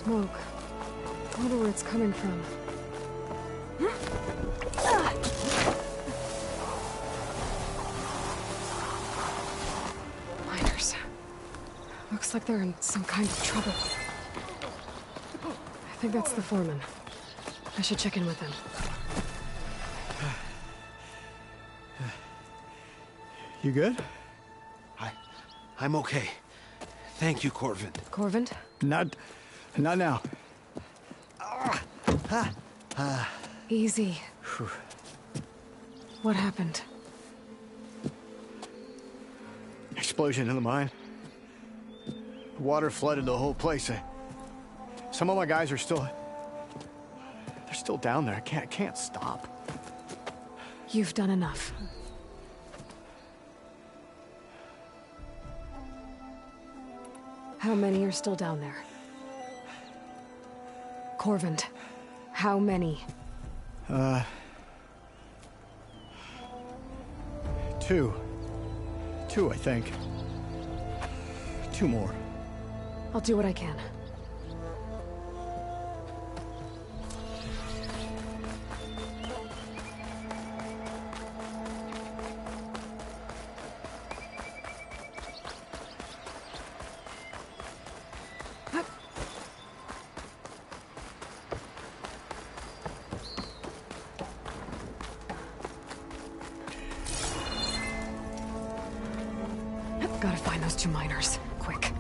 smoke. I wonder where it's coming from. Miners. Looks like they're in some kind of trouble. I think that's the foreman. I should check in with him. You good? I'm okay. Thank you, Corvin. Corvin? Not now. Easy. What happened? Explosion in the mine. Water flooded the whole place. Some of my guys are still... They're still down there. I can't stop. You've done enough. How many are still down there? Corvin, how many? Two. Two, I think. Two more. I'll do what I can. Gotta find those two miners. Quick.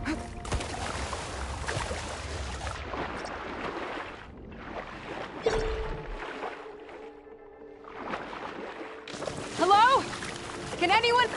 Hello? Can anyone...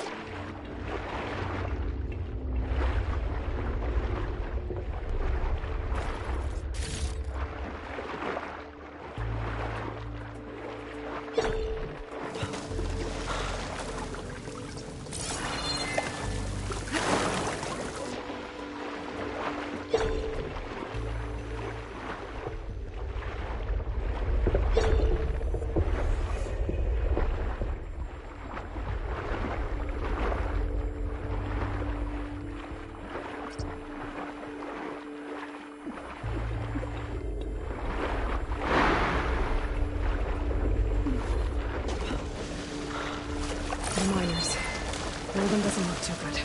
miners. One of them doesn't look too good.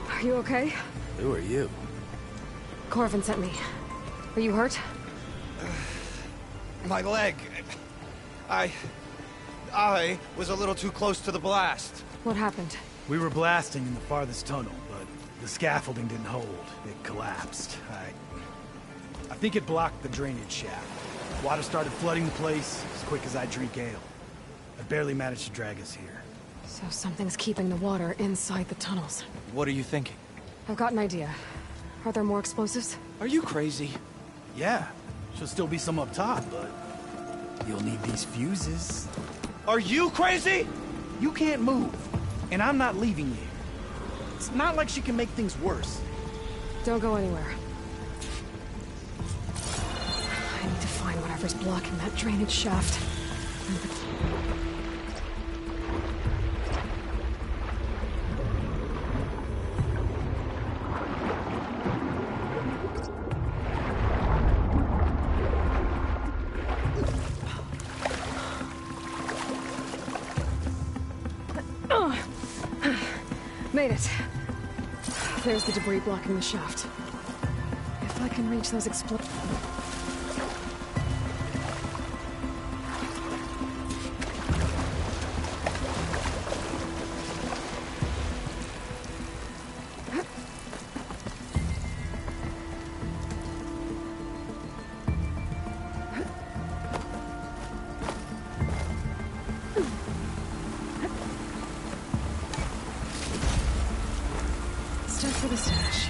Are you okay? Who are you? Corvin sent me. Are you hurt? My leg. I was a little too close to the blast. What happened? We were blasting in the farthest tunnel, but the scaffolding didn't hold. It collapsed. I think it blocked the drainage shaft. Water started flooding the place as quick as I drink ale. I barely managed to drag us here. So something's keeping the water inside the tunnels. What are you thinking? I've got an idea. Are there more explosives? Are you crazy? Yeah. Should still be some up top, but you'll need these fuses. Are you crazy? You can't move, and I'm not leaving you. It's not like she can make things worse. Don't go anywhere. I need to find whatever's blocking that drainage shaft. Made it. There's the debris blocking the shaft. If I can reach those Start for the stash.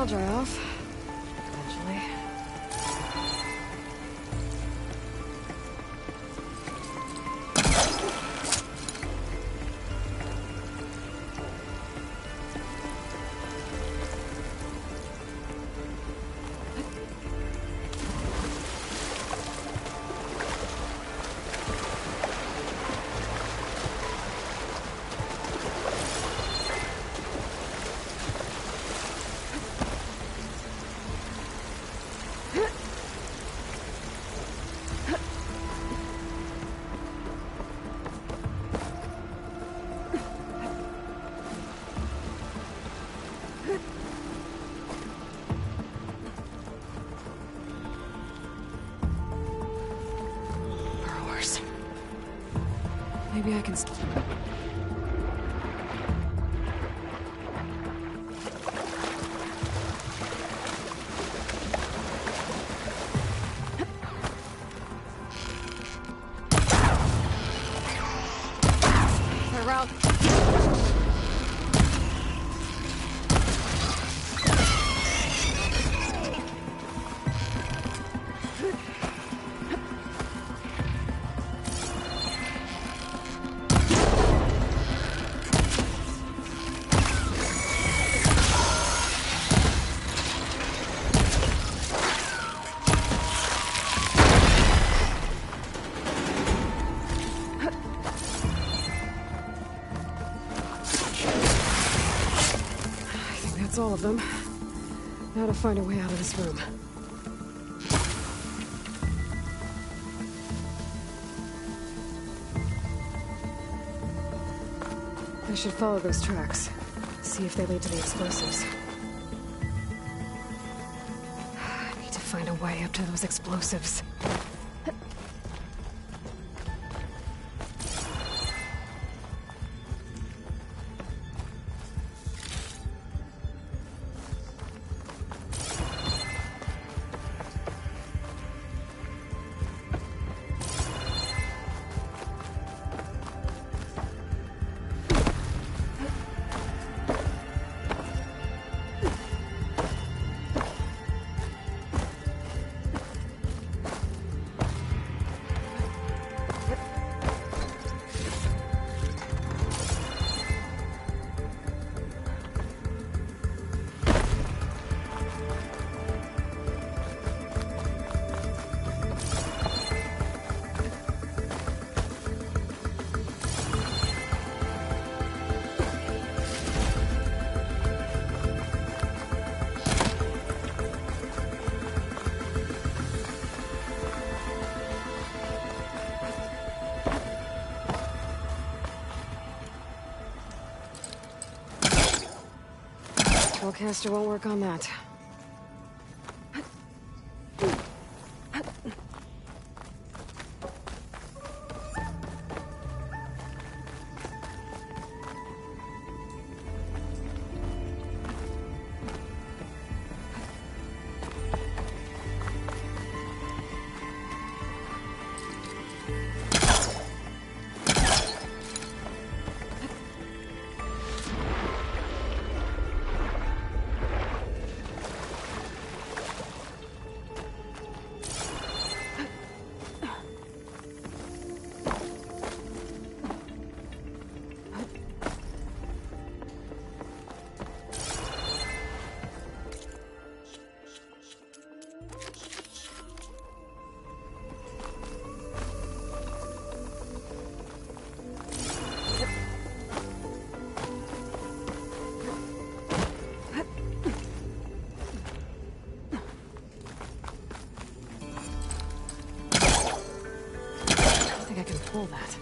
I'll dry off. Eventually. Maybe I can... They're out. That's all of them. Now to find a way out of this room. I should follow those tracks. See if they lead to the explosives. I need to find a way up to those explosives. Caster won't work on that. I can pull that.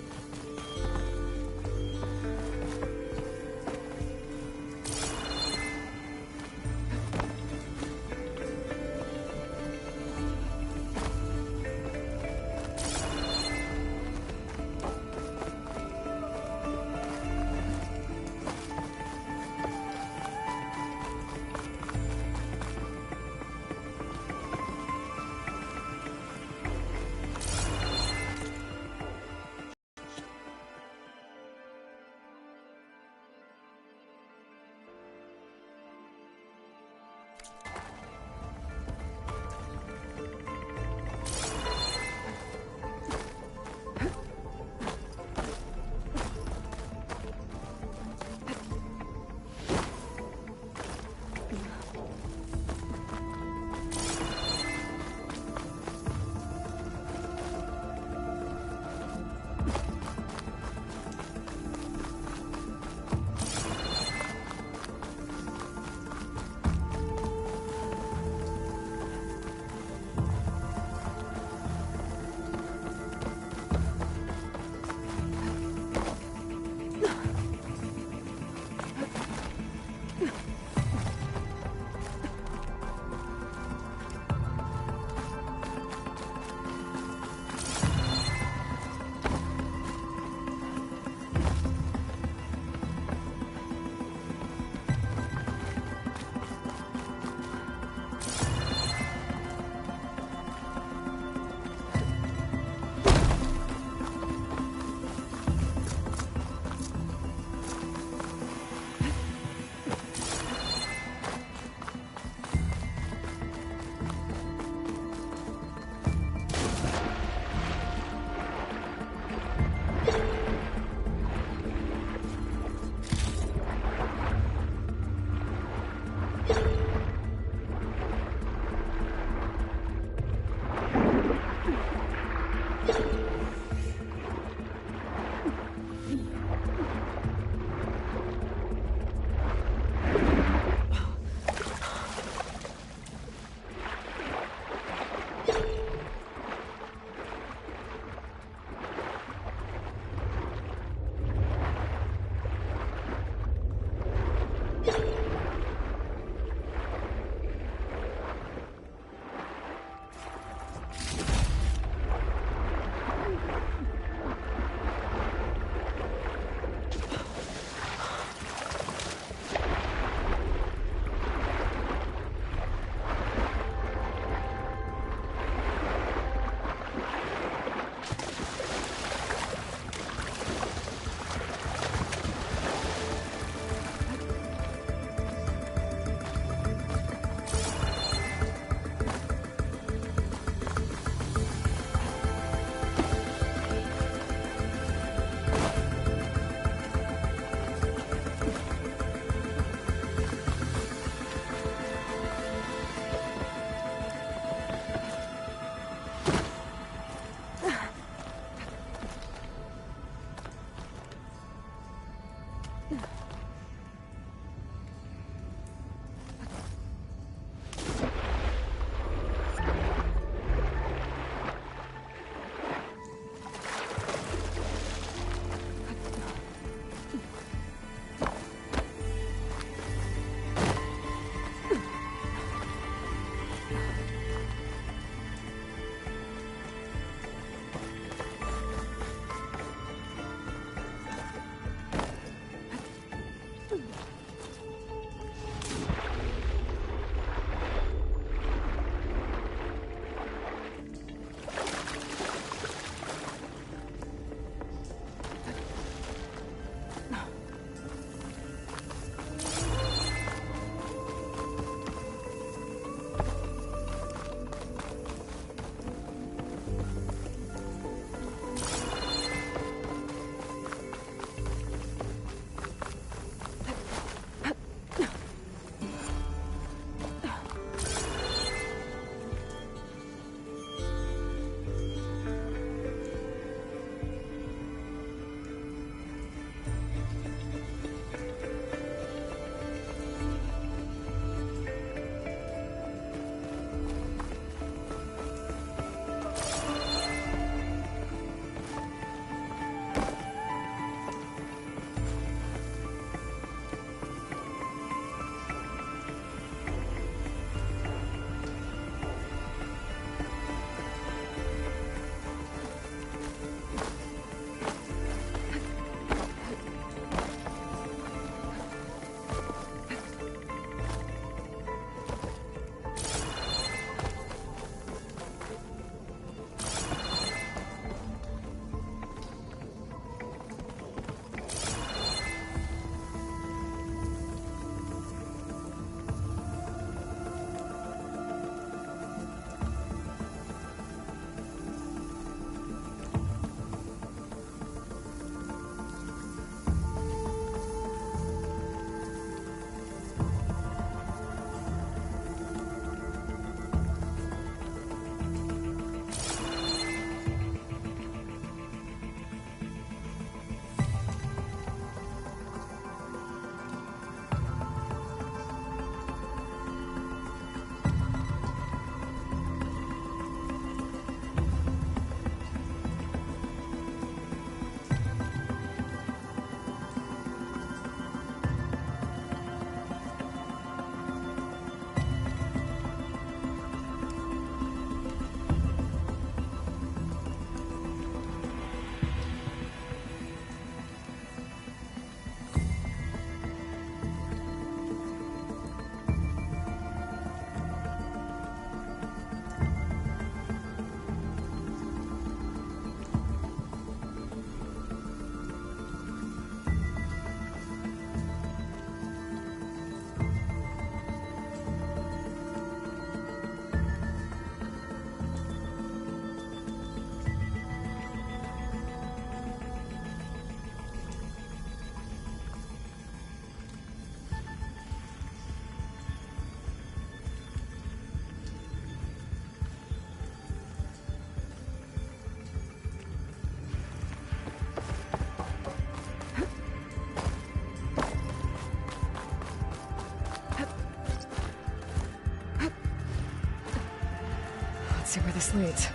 see where this leads.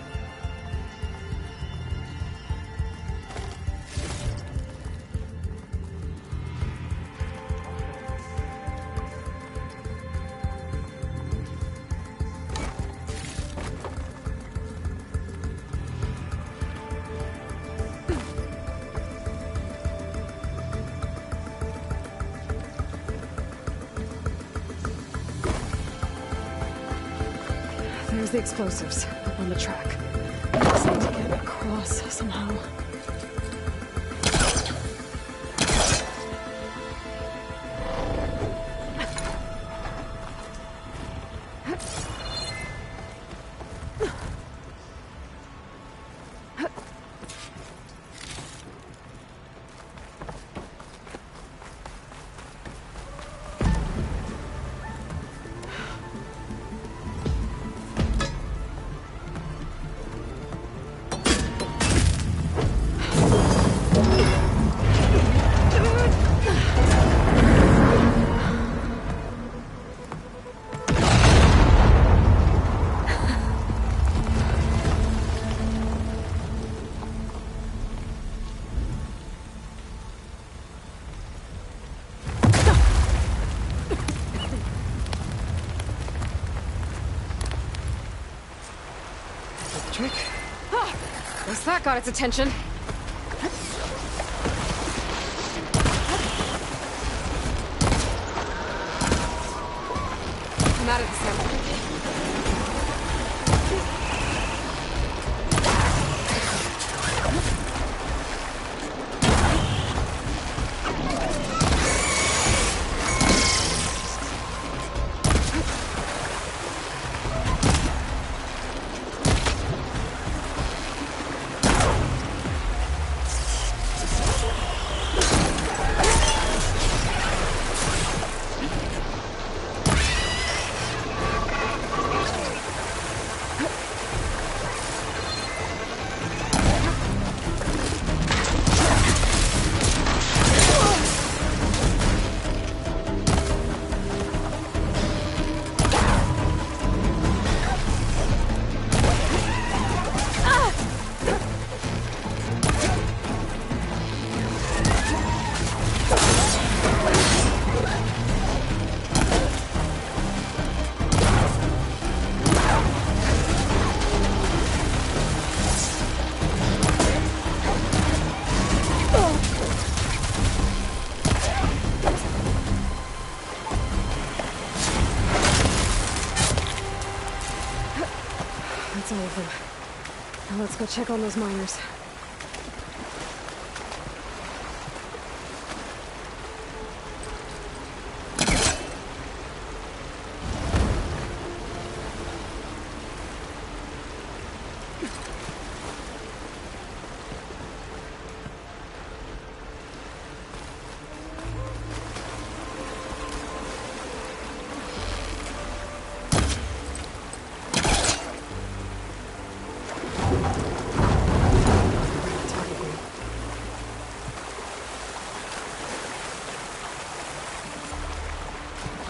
There's the explosives up on the track. I just need to get across somehow. Trick. Ah, guess that got its attention. I'm out of the center. That's all of them. Now let's go check on those miners.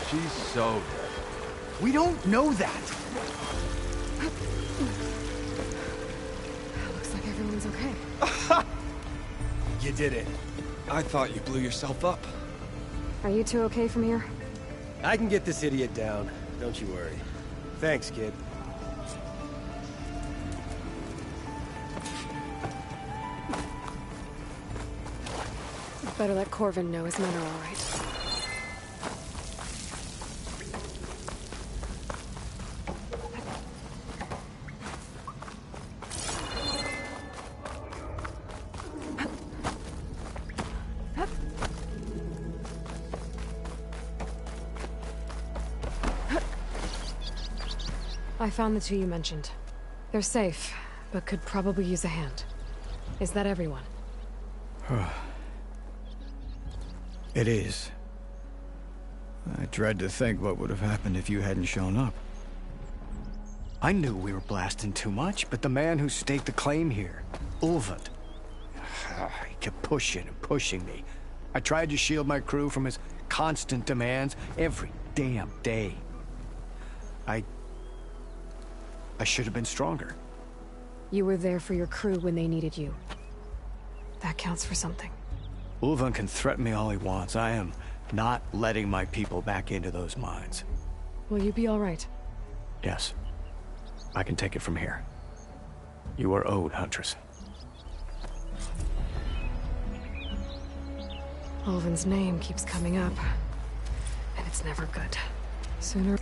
She's so dead. We don't know that. Looks like everyone's okay. You did it. I thought you blew yourself up. Are you two okay from here? I can get this idiot down. Don't you worry. Thanks, kid. Better let Corvin know his men are all right. I found the two you mentioned. They're safe, but could probably use a hand. Is that everyone? It is. I dread to think what would have happened if you hadn't shown up. I knew we were blasting too much, but the man who staked the claim here, Ulvund, he kept pushing and pushing me. I tried to shield my crew from his constant demands every damn day. I should have been stronger. You were there for your crew when they needed you. That counts for something. Ulvan can threaten me all he wants. I am not letting my people back into those mines. Will you be all right? Yes. I can take it from here. You are owed, Huntress. Ulvan's name keeps coming up, and it's never good. Sooner...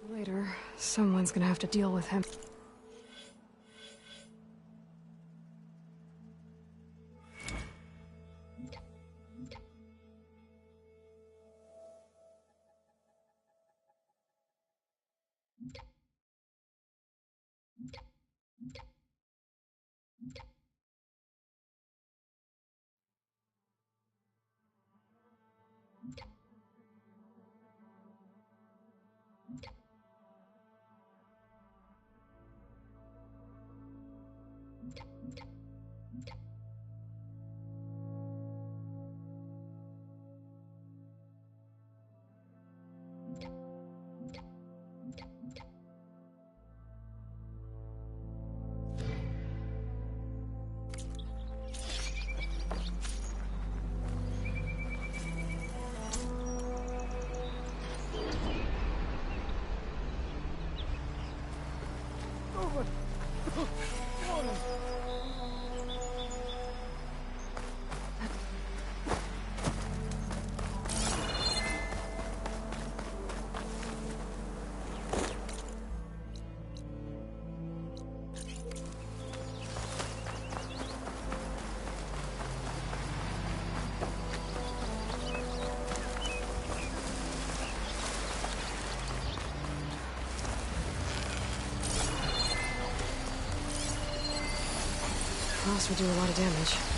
Later, someone's gonna have to deal with him. Frost would do a lot of damage.